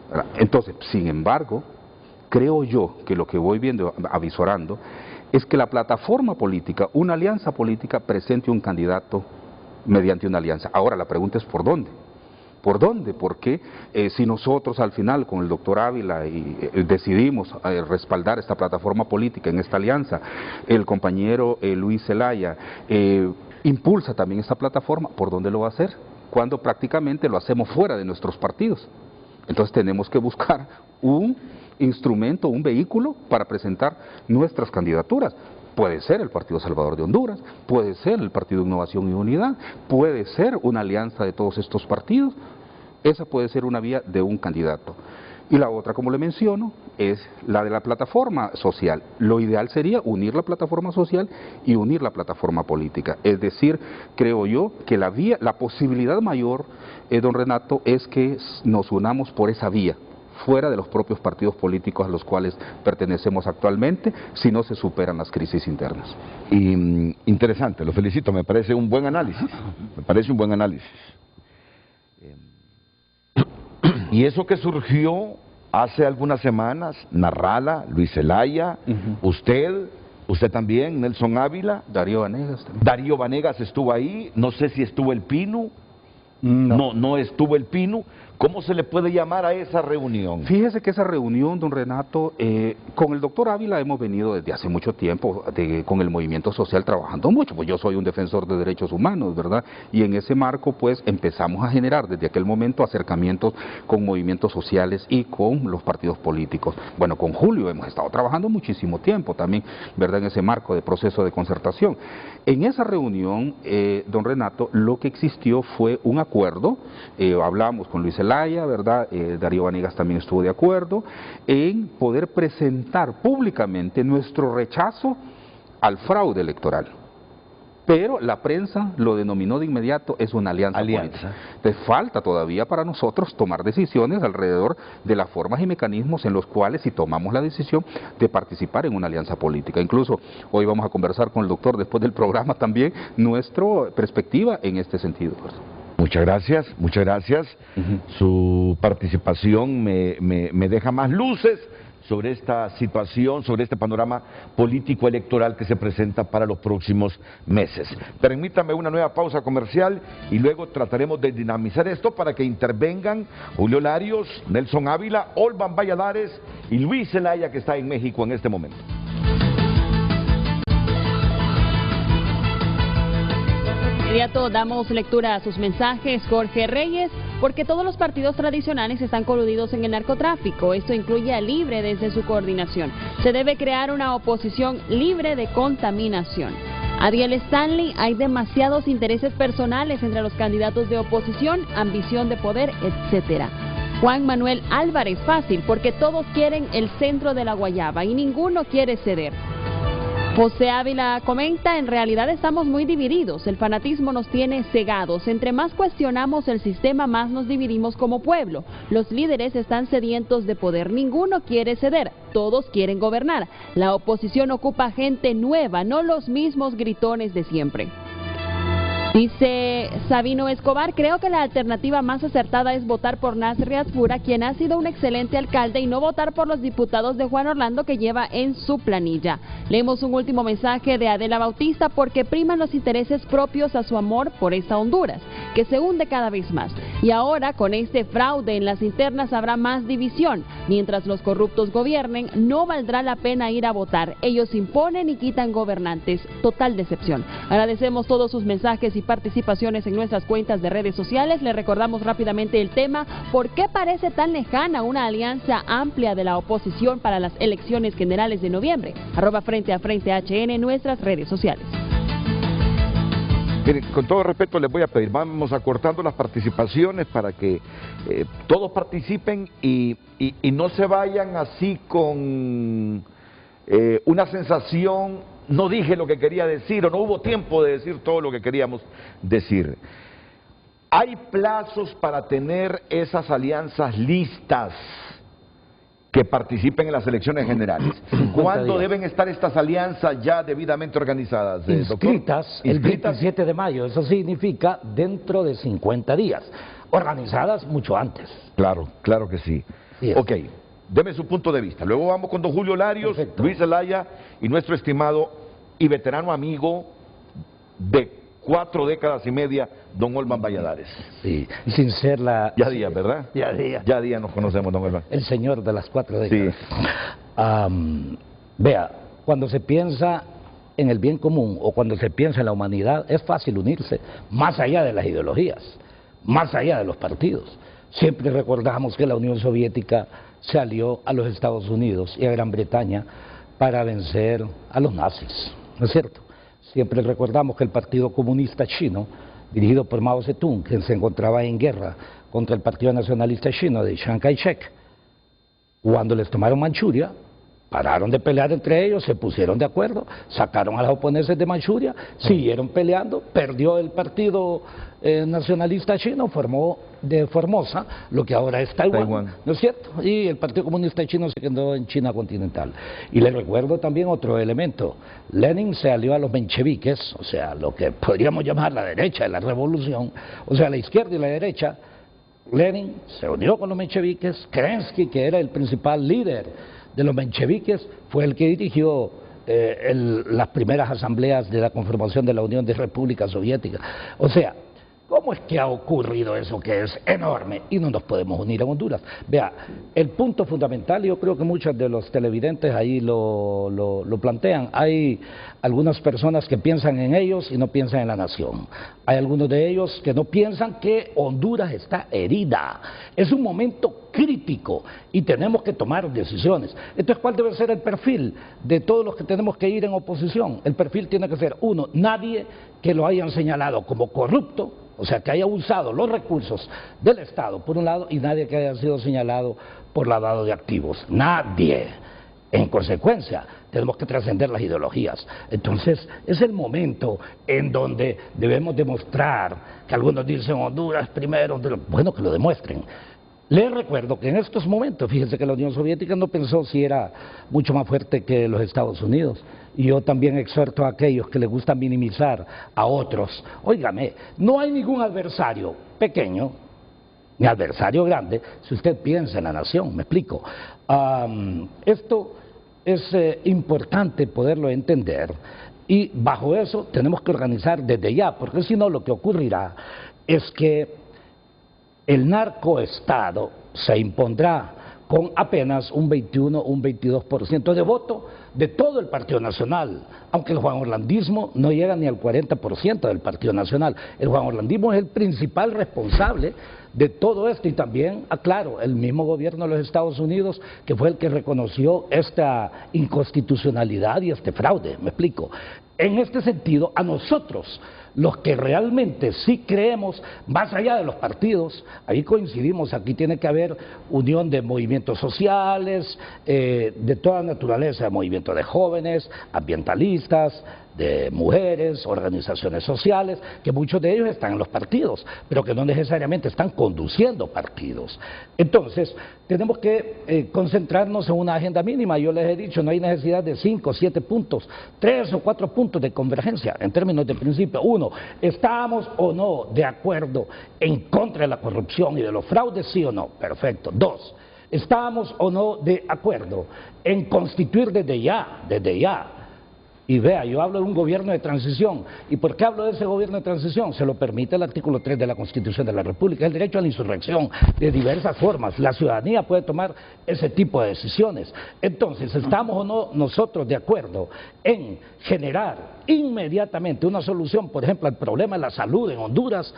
¿verdad? Entonces, sin embargo, creo yo que lo que voy viendo, avisorando, es que la plataforma política, una alianza política, presente un candidato mediante una alianza. Ahora, la pregunta es ¿por dónde? ¿Por dónde? Porque si nosotros al final con el doctor Ávila decidimos respaldar esta plataforma política en esta alianza, el compañero Luis Zelaya impulsa también esta plataforma, ¿por dónde lo va a hacer? Cuando prácticamente lo hacemos fuera de nuestros partidos. Entonces tenemos que buscar un instrumento, un vehículo para presentar nuestras candidaturas. Puede ser el Partido Salvador de Honduras, puede ser el Partido Innovación y Unidad, puede ser una alianza de todos estos partidos. Esa puede ser una vía de un candidato. Y la otra, como le menciono, es la de la plataforma social. Lo ideal sería unir la plataforma social y unir la plataforma política. Es decir, creo yo que la posibilidad mayor, don Renato, es que nos unamos por esa vía, fuera de los propios partidos políticos a los cuales pertenecemos actualmente, si no se superan las crisis internas. Y interesante, lo felicito, me parece un buen análisis, Y eso que surgió hace algunas semanas, Narrala, Luis Zelaya, usted también, Nelson Ávila. Darío Vanegas también. Darío Vanegas estuvo ahí, no sé si estuvo el Pino. No estuvo el Pino. ¿Cómo se le puede llamar a esa reunión? Fíjese que esa reunión, don Renato, con el doctor Ávila hemos venido desde hace mucho tiempo con el movimiento social trabajando mucho, pues yo soy un defensor de derechos humanos, ¿verdad? Y en ese marco pues empezamos a generar desde aquel momento acercamientos con movimientos sociales y con los partidos políticos. Bueno, con Julio hemos estado trabajando muchísimo tiempo también, ¿verdad? En ese marco de proceso de concertación. En esa reunión, don Renato, lo que existió fue un acuerdo, hablamos con Luis Zelaya, Zelaya, ¿verdad? Darío Vanegas también estuvo de acuerdo en poder presentar públicamente nuestro rechazo al fraude electoral. Pero la prensa lo denominó de inmediato, es una alianza política. Entonces falta todavía para nosotros tomar decisiones alrededor de las formas y mecanismos en los cuales, si tomamos la decisión de participar en una alianza política. Incluso hoy vamos a conversar con el doctor después del programa también nuestra perspectiva en este sentido. Muchas gracias, muchas gracias. Su participación me deja más luces sobre esta situación, sobre este panorama político electoral que se presenta para los próximos meses. Permítame una nueva pausa comercial y luego trataremos de dinamizar esto para que intervengan Julio Larios, Nelson Ávila, Olvan Valladares y Luis Zelaya, que está en México en este momento. De inmediato damos lectura a sus mensajes. Jorge Reyes: porque todos los partidos tradicionales están coludidos en el narcotráfico. Esto incluye a Libre desde su coordinación. Se debe crear una oposición libre de contaminación. Adiel Stanley: hay demasiados intereses personales entre los candidatos de oposición, ambición de poder, etcétera. Juan Manuel Álvarez: fácil, porque todos quieren el centro de la guayaba y ninguno quiere ceder. José Ávila comenta: en realidad estamos muy divididos, el fanatismo nos tiene cegados, entre más cuestionamos el sistema, más nos dividimos como pueblo. Los líderes están sedientos de poder, ninguno quiere ceder, todos quieren gobernar. La oposición ocupa gente nueva, no los mismos gritones de siempre. Dice Sabino Escobar: creo que la alternativa más acertada es votar por Nasri Asfura, quien ha sido un excelente alcalde, y no votar por los diputados de Juan Orlando que lleva en su planilla. Leemos un último mensaje de Adela Bautista: porque priman los intereses propios a su amor por esta Honduras, que se hunde cada vez más. Y ahora, con este fraude en las internas, habrá más división. Mientras los corruptos gobiernen, no valdrá la pena ir a votar. Ellos imponen y quitan gobernantes. Total decepción. Agradecemos todos sus mensajes y participaciones en nuestras cuentas de redes sociales. Le recordamos rápidamente el tema: ¿por qué parece tan lejana una alianza amplia de la oposición para las elecciones generales de noviembre? @Frente a Frente HN en nuestras redes sociales. Miren, con todo respeto les voy a pedir, vamos acortando las participaciones para que todos participen y no se vayan así con una sensación: no dije lo que quería decir o no hubo tiempo de decir todo lo que queríamos decir. Hay plazos para tener esas alianzas listas que participen en las elecciones generales. ¿Cuándo deben estar estas alianzas ya debidamente organizadas, inscritas, el 27 de mayo, eso significa dentro de 50 días. Organizadas mucho antes. Claro, claro que sí. Ok, deme su punto de vista. Luego vamos con don Julio Larios, perfecto, Luis Zelaya y nuestro estimado y veterano amigo de 4 décadas y media, don Olvan Valladares. Sí, sin ser la... Ya días, ¿verdad? Ya días. Ya días nos conocemos, don Olvan. El señor de las 4 décadas. Sí. Vea, cuando se piensa en el bien común o cuando se piensa en la humanidad, es fácil unirse, más allá de las ideologías, más allá de los partidos. Siempre recordamos que la Unión Soviética se alió a los Estados Unidos y a Gran Bretaña para vencer a los nazis, ¿no es cierto? Siempre recordamos que el Partido Comunista Chino, dirigido por Mao Zedong, que se encontraba en guerra contra el Partido Nacionalista Chino de Chiang Kai-shek, cuando les tomaron Manchuria, pararon de pelear entre ellos, se pusieron de acuerdo, sacaron a los japoneses de Manchuria, siguieron peleando, perdió el Partido Nacionalista Chino, formó de Formosa lo que ahora es Taiwán, ¿no es cierto? Y el Partido Comunista Chino se quedó en China continental. Y les recuerdo también otro elemento: Lenin se alió a los mencheviques, o sea, lo que podríamos llamar la derecha de la revolución, o sea, la izquierda y la derecha. Lenin se unió con los mencheviques, Kerensky, que era el principal líder de los mencheviques, fue el que dirigió las primeras asambleas de la conformación de la Unión de Repúblicas Soviéticas. O sea, ¿cómo es que ha ocurrido eso que es enorme y no nos podemos unir en Honduras? Vea, el punto fundamental, yo creo que muchos de los televidentes ahí lo plantean. Hay algunas personas que piensan en ellos y no piensan en la nación. Hay algunos de ellos que no piensan que Honduras está herida. Es un momento crítico y tenemos que tomar decisiones. Entonces, ¿cuál debe ser el perfil de todos los que tenemos que ir en oposición? El perfil tiene que ser, uno, nadie que lo hayan señalado como corrupto, o sea, que haya usado los recursos del Estado, por un lado, y nadie que haya sido señalado por lavado de activos. Nadie. En consecuencia, tenemos que trascender las ideologías. Entonces, es el momento en donde debemos demostrar, que algunos dicen Honduras primero, bueno, que lo demuestren. Les recuerdo que en estos momentos, fíjense que la Unión Soviética no pensó si era mucho más fuerte que los Estados Unidos. Y yo también exhorto a aquellos que les gusta minimizar a otros. Óigame, no hay ningún adversario pequeño, ni adversario grande, si usted piensa en la nación, me explico. Esto es importante poderlo entender y bajo eso tenemos que organizar desde ya, porque si no lo que ocurrirá es que el narcoestado se impondrá con apenas un 21, un 22% de voto de todo el Partido Nacional, aunque el juanorlandismo no llega ni al 40% del Partido Nacional. El juanorlandismo es el principal responsable de todo esto y también, aclaro, el mismo gobierno de los Estados Unidos que fue el que reconoció esta inconstitucionalidad y este fraude, me explico. En este sentido, a nosotros, los que realmente sí creemos, más allá de los partidos, ahí coincidimos, aquí tiene que haber unión de movimientos sociales, de toda naturaleza, de movimientos de jóvenes, ambientalistas, de mujeres, organizaciones sociales, que muchos de ellos están en los partidos, pero que no necesariamente están conduciendo partidos. Entonces, tenemos que concentrarnos en una agenda mínima. Yo les he dicho, no hay necesidad de 5 o 7 puntos, 3 o 4 puntos de convergencia, en términos de principio. Uno, ¿estamos o no de acuerdo en contra de la corrupción y de los fraudes, sí o no? Perfecto. 2, ¿estamos o no de acuerdo en constituir desde ya? Y vea, yo hablo de un gobierno de transición. ¿Y por qué hablo de ese gobierno de transición? Se lo permite el artículo 3 de la Constitución de la República, el derecho a la insurrección de diversas formas. La ciudadanía puede tomar ese tipo de decisiones. Entonces, ¿estamos o no nosotros de acuerdo en generar inmediatamente una solución, por ejemplo, al problema de la salud en Honduras?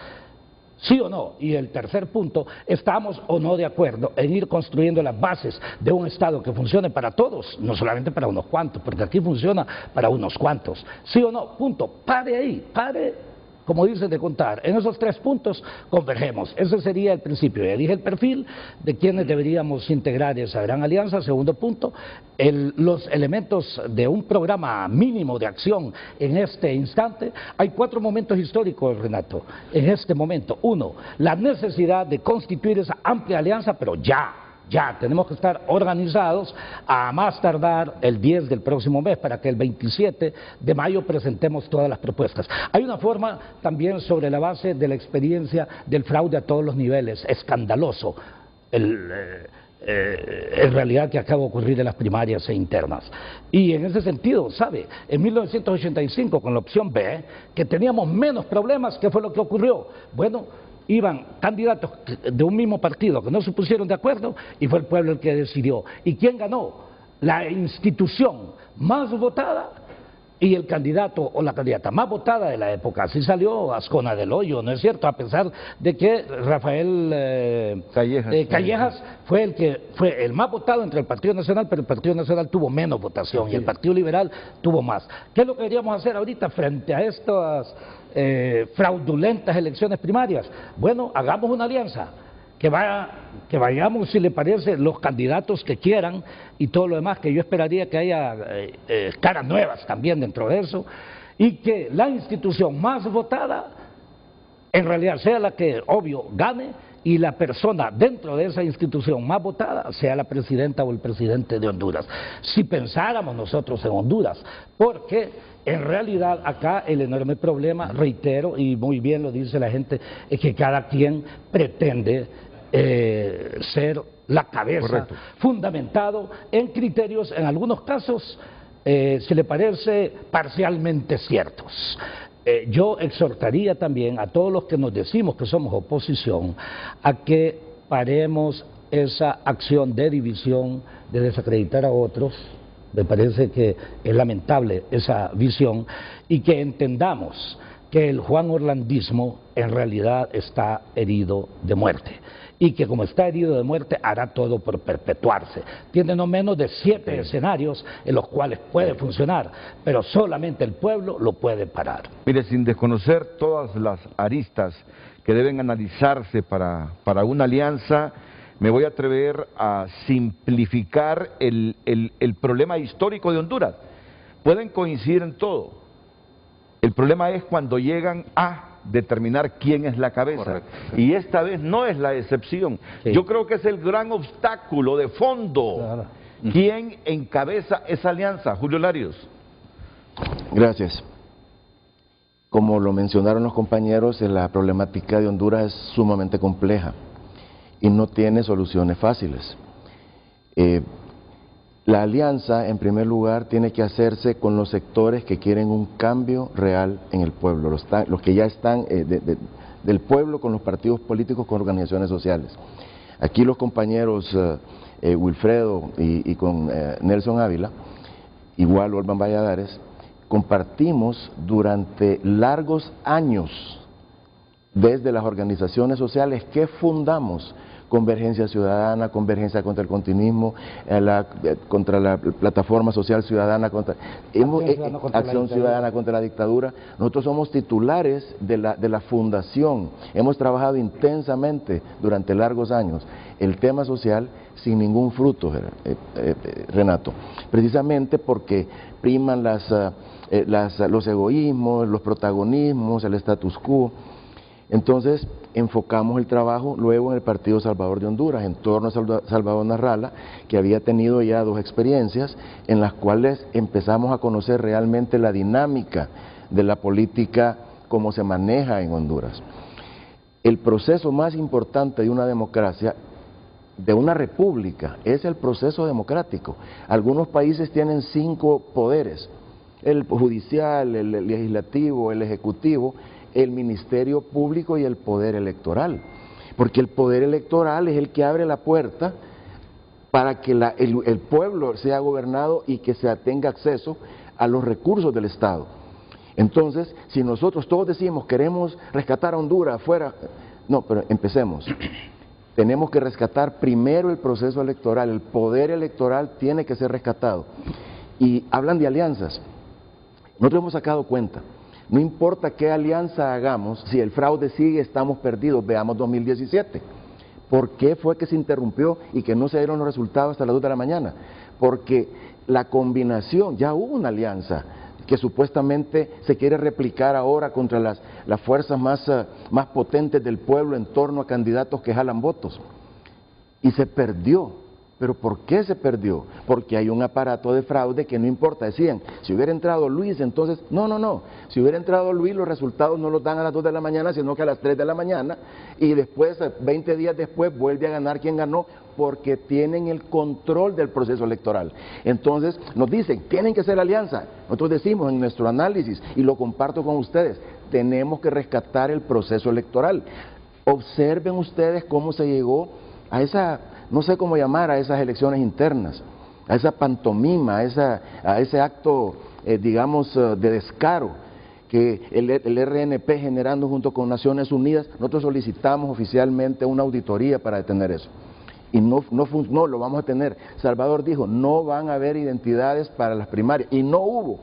¿Sí o no? Y el tercer punto, ¿estamos o no de acuerdo en ir construyendo las bases de un Estado que funcione para todos, no solamente para unos cuantos, porque aquí funciona para unos cuantos? ¿Sí o no? Punto. Pare ahí, pare, como dicen de contar. En esos 3 puntos convergemos. Ese sería el principio. Ya dije el perfil de quienes deberíamos integrar esa gran alianza. Segundo punto, los elementos de un programa mínimo de acción en este instante. Hay 4 momentos históricos, Renato, en este momento. 1, la necesidad de constituir esa amplia alianza, pero ya tenemos que estar organizados a más tardar el 10 del próximo mes para que el 27 de mayo presentemos todas las propuestas. Hay una forma también sobre la base de la experiencia del fraude a todos los niveles, escandaloso, en realidad que acaba de ocurrir en las primarias e internas. Y en ese sentido, ¿sabe? En 1985 con la opción B, que teníamos menos problemas, ¿qué fue lo que ocurrió? Bueno, iban candidatos de un mismo partido que no se pusieron de acuerdo y fue el pueblo el que decidió. ¿Y quién ganó? La institución más votada y el candidato o la candidata más votada de la época. Así salió Ascona del Hoyo, ¿no es cierto? A pesar de que Rafael Callejas fue el más votado entre el Partido Nacional, pero el Partido Nacional tuvo menos votación y el Partido Liberal tuvo más. ¿Qué es lo que deberíamos hacer ahorita frente a estas fraudulentas elecciones primarias? Bueno, hagamos una alianza, que vayamos, si le parece, los candidatos que quieran y todo lo demás, que yo esperaría que haya caras nuevas también dentro de eso, y que la institución más votada en realidad sea la que, obvio, gane, y la persona dentro de esa institución más votada sea la presidenta o el presidente de Honduras. Si pensáramos nosotros en Honduras, porque en realidad acá el enorme problema, reitero, y muy bien lo dice la gente, es que cada quien pretende ser la cabeza. Correcto. Fundamentado en criterios, en algunos casos, se le parece parcialmente ciertos. Yo exhortaría también a todos los que nos decimos que somos oposición a que paremos esa acción de división, de desacreditar a otros. Me parece que es lamentable esa visión y que entendamos que el juanorlandismo en realidad está herido de muerte y que como está herido de muerte hará todo por perpetuarse. Tiene no menos de 7 escenarios en los cuales puede funcionar, pero solamente el pueblo lo puede parar. Mire, sin desconocer todas las aristas que deben analizarse para una alianza, me voy a atrever a simplificar el problema histórico de Honduras. Pueden coincidir en todo. El problema es cuando llegan a determinar quién es la cabeza. Correcto. Y esta vez no es la excepción. Sí. Yo creo que es el gran obstáculo de fondo. Claro. ¿Quién encabeza esa alianza? Julio Larios. Gracias. Como lo mencionaron los compañeros, la problemática de Honduras es sumamente compleja y no tiene soluciones fáciles. La alianza, en primer lugar, tiene que hacerse con los sectores que quieren un cambio real en el pueblo, los que ya están del pueblo, con los partidos políticos, con organizaciones sociales. Aquí los compañeros Wilfredo y con Nelson Ávila, igual Olvan Valladares, compartimos durante largos años, desde las organizaciones sociales que fundamos, Convergencia Ciudadana, Convergencia contra el Continuismo, contra la Plataforma Social Ciudadana, Acción Ciudadana contra la Dictadura. Nosotros somos titulares de la fundación. Hemos trabajado intensamente durante largos años el tema social sin ningún fruto, Renato. Precisamente porque priman los egoísmos, los protagonismos, el status quo. Entonces, enfocamos el trabajo luego en el Partido Salvador de Honduras, en torno a Salvador Narrala, que había tenido ya 2 experiencias en las cuales empezamos a conocer realmente la dinámica de la política, cómo se maneja en Honduras. El proceso más importante de una democracia, de una república, es el proceso democrático. Algunos países tienen 5 poderes, el judicial, el legislativo, el ejecutivo, el Ministerio Público y el Poder Electoral, porque el Poder Electoral es el que abre la puerta para que el pueblo sea gobernado y que se tenga acceso a los recursos del Estado. Entonces, si nosotros todos decimos queremos rescatar a Honduras afuera, no, pero empecemos. Tenemos que rescatar primero el proceso electoral, el poder electoral tiene que ser rescatado. Y hablan de alianzas. Nosotros hemos sacado cuenta. No importa qué alianza hagamos, si el fraude sigue, estamos perdidos. Veamos 2017. ¿Por qué fue que se interrumpió y que no se dieron los resultados hasta las 2 de la mañana? Porque la combinación, ya hubo una alianza que supuestamente se quiere replicar ahora contra las fuerzas más potentes del pueblo en torno a candidatos que jalan votos. Y se perdió. ¿Pero por qué se perdió? Porque hay un aparato de fraude que no importa. Decían, si hubiera entrado Luis, entonces... No. Si hubiera entrado Luis, los resultados no los dan a las 2 de la mañana, sino que a las 3 de la mañana. Y después, 20 días después, vuelve a ganar quien ganó, porque tienen el control del proceso electoral. Entonces, nos dicen, tienen que hacer alianza. Nosotros decimos en nuestro análisis, y lo comparto con ustedes, tenemos que rescatar el proceso electoral. Observen ustedes cómo se llegó a esa... no sé cómo llamar a esas elecciones internas, a esa pantomima, a ese acto, digamos, de descaro que el RNP generando junto con Naciones Unidas. Nosotros solicitamos oficialmente una auditoría para detener eso. Y no lo vamos a tener. Salvador dijo, no van a haber identidades para las primarias, y no hubo.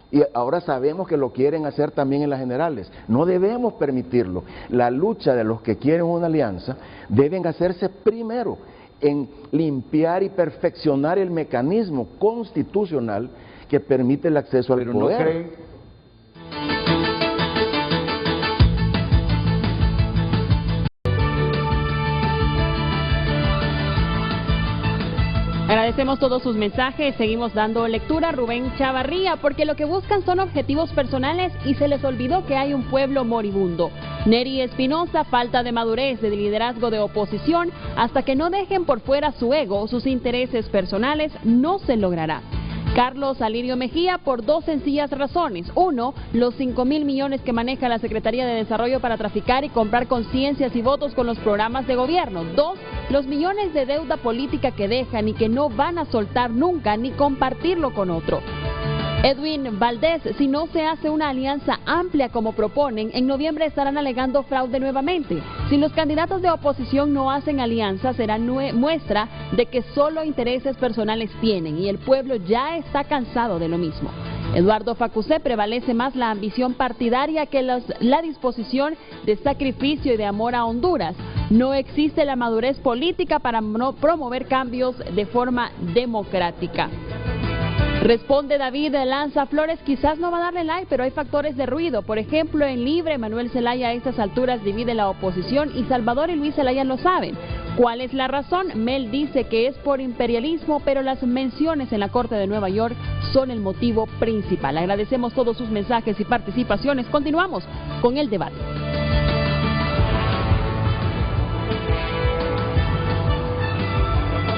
Y ahora sabemos que lo quieren hacer también en las generales. No debemos permitirlo. La lucha de los que quieren una alianza deben hacerse primero en limpiar y perfeccionar el mecanismo constitucional que permite el acceso al poder. ¿No creen? Agradecemos todos sus mensajes, seguimos dando lectura a Rubén Chavarría, porque lo que buscan son objetivos personales y se les olvidó que hay un pueblo moribundo. Neri Espinosa, falta de madurez, de liderazgo de oposición, hasta que no dejen por fuera su ego o sus intereses personales, no se logrará. Carlos Alirio Mejía, por 2 sencillas razones. 1, los 5.000 millones que maneja la Secretaría de Desarrollo para traficar y comprar conciencias y votos con los programas de gobierno. 2, los millones de deuda política que dejan y que no van a soltar nunca ni compartirlo con otro. Edwin Valdés, si no se hace una alianza amplia como proponen, en noviembre estarán alegando fraude nuevamente. Si los candidatos de oposición no hacen alianza, será muestra de que solo intereses personales tienen y el pueblo ya está cansado de lo mismo. Eduardo Facusé, prevalece más la ambición partidaria que la disposición de sacrificio y de amor a Honduras. No existe la madurez política para promover cambios de forma democrática. Responde David Lanza Flores, quizás no va a darle like, pero hay factores de ruido. Por ejemplo, en Libre, Manuel Zelaya a estas alturas divide la oposición y Salvador y Luis Zelaya lo saben. ¿Cuál es la razón? Mel dice que es por imperialismo, pero las menciones en la Corte de Nueva York son el motivo principal. Agradecemos todos sus mensajes y participaciones. Continuamos con el debate.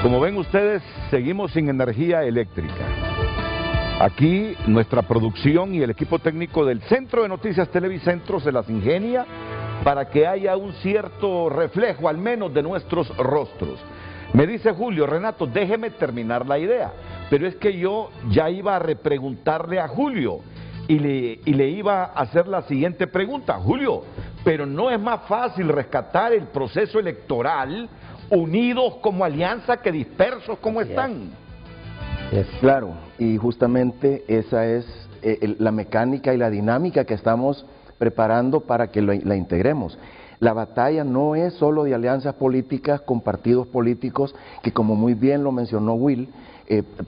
Como ven ustedes, seguimos sin energía eléctrica. Aquí nuestra producción y el equipo técnico del Centro de Noticias Televicentro se las ingenia para que haya un cierto reflejo, al menos de nuestros rostros. Me dice Julio, Renato, déjeme terminar la idea, pero es que yo ya iba a repreguntarle a Julio y le iba a hacer la siguiente pregunta. Julio, pero no es más fácil rescatar el proceso electoral unidos como alianza que dispersos como están. Claro, y justamente esa es la mecánica y la dinámica que estamos preparando para que la integremos. La batalla no es solo de alianzas políticas con partidos políticos que, como muy bien lo mencionó Will,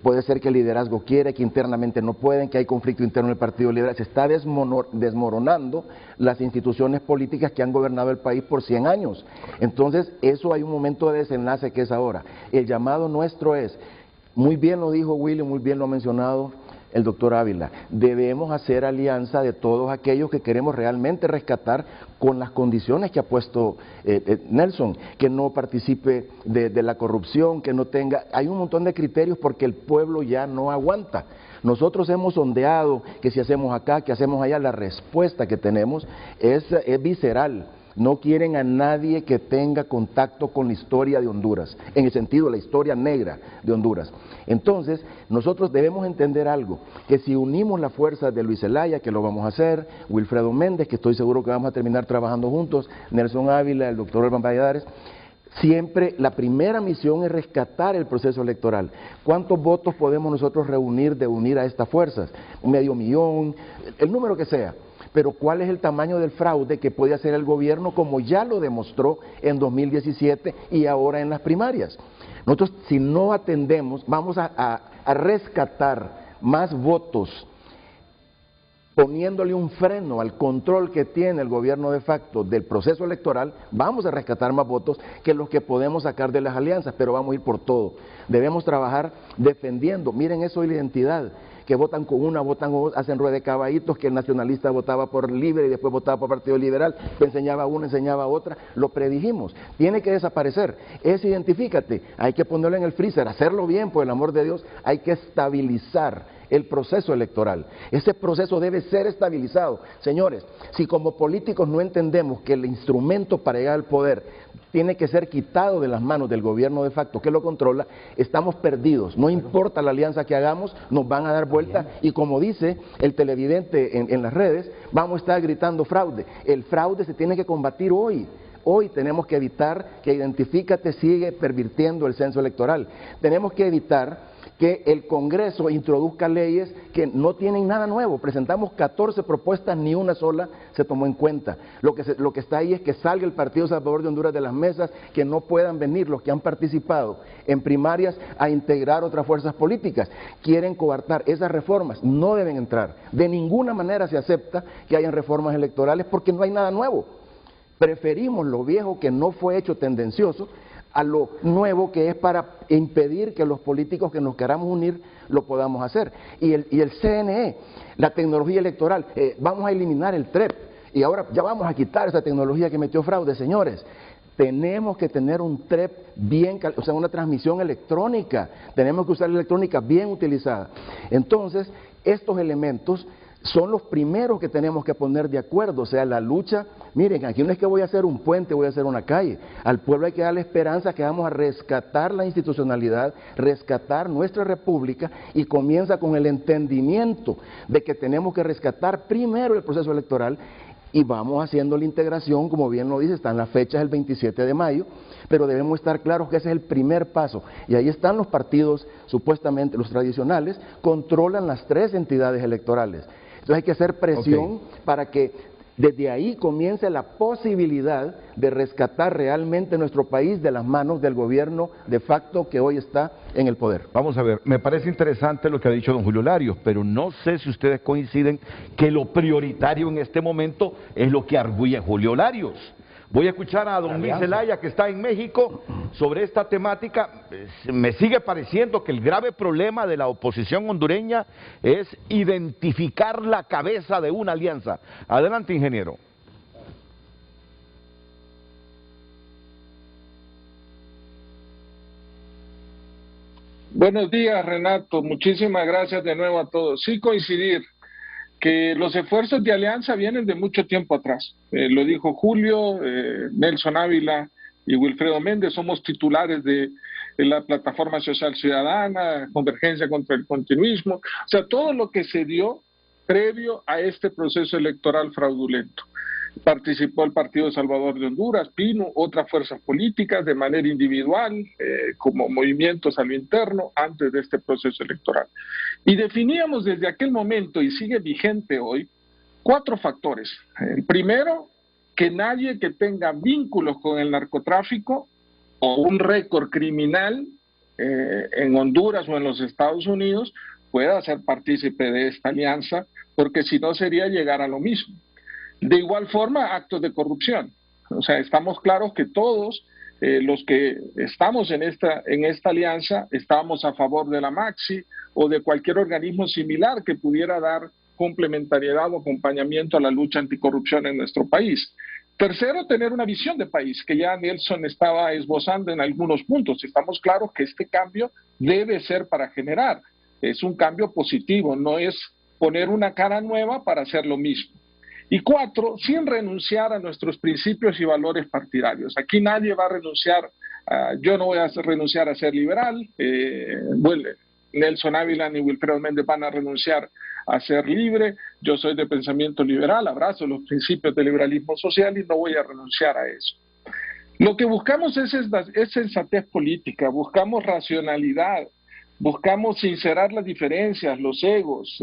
puede ser que el liderazgo quiere, que internamente no pueden, que hay conflicto interno en el Partido Liberal. Se está desmoronando las instituciones políticas que han gobernado el país por 100 años. Entonces, eso hay un momento de desenlace que es ahora. El llamado nuestro es, muy bien lo dijo Will, muy bien lo ha mencionado el doctor Ávila, debemos hacer alianza de todos aquellos que queremos realmente rescatar con las condiciones que ha puesto Nelson, que no participe de la corrupción, que no tenga, hay un montón de criterios porque el pueblo ya no aguanta. Nosotros hemos sondeado que si hacemos acá, que hacemos allá, la respuesta que tenemos es visceral. No quieren a nadie que tenga contacto con la historia de Honduras, en el sentido de la historia negra de Honduras. Entonces, nosotros debemos entender algo, que si unimos las fuerzas de Luis Zelaya, que lo vamos a hacer, Wilfredo Méndez, que estoy seguro que vamos a terminar trabajando juntos, Nelson Ávila, el doctor Orban Valladares, siempre la primera misión es rescatar el proceso electoral. ¿Cuántos votos podemos nosotros reunir de unir a estas fuerzas? 500,000, el número que sea. Pero ¿cuál es el tamaño del fraude que puede hacer el gobierno, como ya lo demostró en 2017 y ahora en las primarias? Nosotros, si no atendemos, vamos a rescatar más votos, poniéndole un freno al control que tiene el gobierno de facto del proceso electoral. Vamos a rescatar más votos que los que podemos sacar de las alianzas, pero vamos a ir por todo. Debemos trabajar defendiendo, miren eso de la identidad, que votan con una, votan con otra, hacen rueda de caballitos, que el nacionalista votaba por Libre y después votaba por Partido Liberal, enseñaba una, enseñaba otra, lo predijimos, tiene que desaparecer. Es identifícate, hay que ponerlo en el freezer, hacerlo bien, por el amor de Dios, hay que estabilizar el proceso electoral. Ese proceso debe ser estabilizado. Señores, si como políticos no entendemos que el instrumento para llegar al poder tiene que ser quitado de las manos del gobierno de facto que lo controla, estamos perdidos. No importa la alianza que hagamos, nos van a dar vuelta y, como dice el televidente en las redes, vamos a estar gritando fraude. El fraude se tiene que combatir hoy. Hoy tenemos que evitar que Identifícate sigue pervirtiendo el censo electoral. Tenemos que evitar que el Congreso introduzca leyes que no tienen nada nuevo. Presentamos 14 propuestas, ni una sola se tomó en cuenta. Lo que está ahí es que salga el Partido Salvador de Honduras de las mesas, que no puedan venir los que han participado en primarias a integrar otras fuerzas políticas. Quieren coartar esas reformas, no deben entrar. De ninguna manera se acepta que hayan reformas electorales porque no hay nada nuevo. Preferimos lo viejo que no fue hecho tendencioso a lo nuevo que es para impedir que los políticos que nos queramos unir lo podamos hacer. Y el CNE, la tecnología electoral, vamos a eliminar el TREP y ahora ya vamos a quitar esa tecnología que metió fraude. Señores, tenemos que tener un TREP bien, o sea, una transmisión electrónica, tenemos que usar la electrónica bien utilizada. Entonces, estos elementos son los primeros que tenemos que poner de acuerdo. O sea, la lucha, miren, aquí no es que voy a hacer un puente, voy a hacer una calle. Al pueblo hay que darle esperanza que vamos a rescatar la institucionalidad, rescatar nuestra república, y comienza con el entendimiento de que tenemos que rescatar primero el proceso electoral, y vamos haciendo la integración, como bien lo dice, están las fechas el 27 de mayo, pero debemos estar claros que ese es el primer paso, y ahí están los partidos, supuestamente los tradicionales, controlan las 3 entidades electorales. Entonces hay que hacer presión para que desde ahí comience la posibilidad de rescatar realmente nuestro país de las manos del gobierno de facto que hoy está en el poder. Vamos a ver, me parece interesante lo que ha dicho don Julio Larios, pero no sé si ustedes coinciden que lo prioritario en este momento es lo que arguye Julio Larios. Voy a escuchar a don Luis Zelaya, que está en México, sobre esta temática. Me sigue pareciendo que el grave problema de la oposición hondureña es identificar la cabeza de una alianza. Adelante, ingeniero. Buenos días, Renato. Muchísimas gracias de nuevo a todos. Sí, coincidir que los esfuerzos de alianza vienen de mucho tiempo atrás. Lo dijo Julio, Nelson Ávila y Wilfredo Méndez, somos titulares de la Plataforma Social Ciudadana, Convergencia contra el Continuismo, o sea, todo lo que se dio previo a este proceso electoral fraudulento. Participó el Partido Salvador de Honduras, PINU, otras fuerzas políticas de manera individual, como movimientos a lo interno, antes de este proceso electoral. Y definíamos desde aquel momento, y sigue vigente hoy, 4 factores. El primero, que nadie que tenga vínculos con el narcotráfico o un récord criminal en Honduras o en los Estados Unidos pueda ser partícipe de esta alianza, porque si no sería llegar a lo mismo. De igual forma, actos de corrupción. O sea, estamos claros que todos los que estamos en esta alianza estábamos a favor de la Maxi o de cualquier organismo similar que pudiera dar complementariedad o acompañamiento a la lucha anticorrupción en nuestro país. Tercero, tener una visión de país, que ya Nelson estaba esbozando en algunos puntos. Estamos claros que este cambio debe ser para generar. Es un cambio positivo, no es poner una cara nueva para hacer lo mismo. Y 4, sin renunciar a nuestros principios y valores partidarios. Aquí nadie va a renunciar, yo no voy a renunciar a ser liberal, Nelson Ávila ni Wilfredo Méndez van a renunciar a ser libre, yo soy de pensamiento liberal, abrazo los principios del liberalismo social y no voy a renunciar a eso. Lo que buscamos es sensatez política, buscamos racionalidad, buscamos sincerar las diferencias, los egos,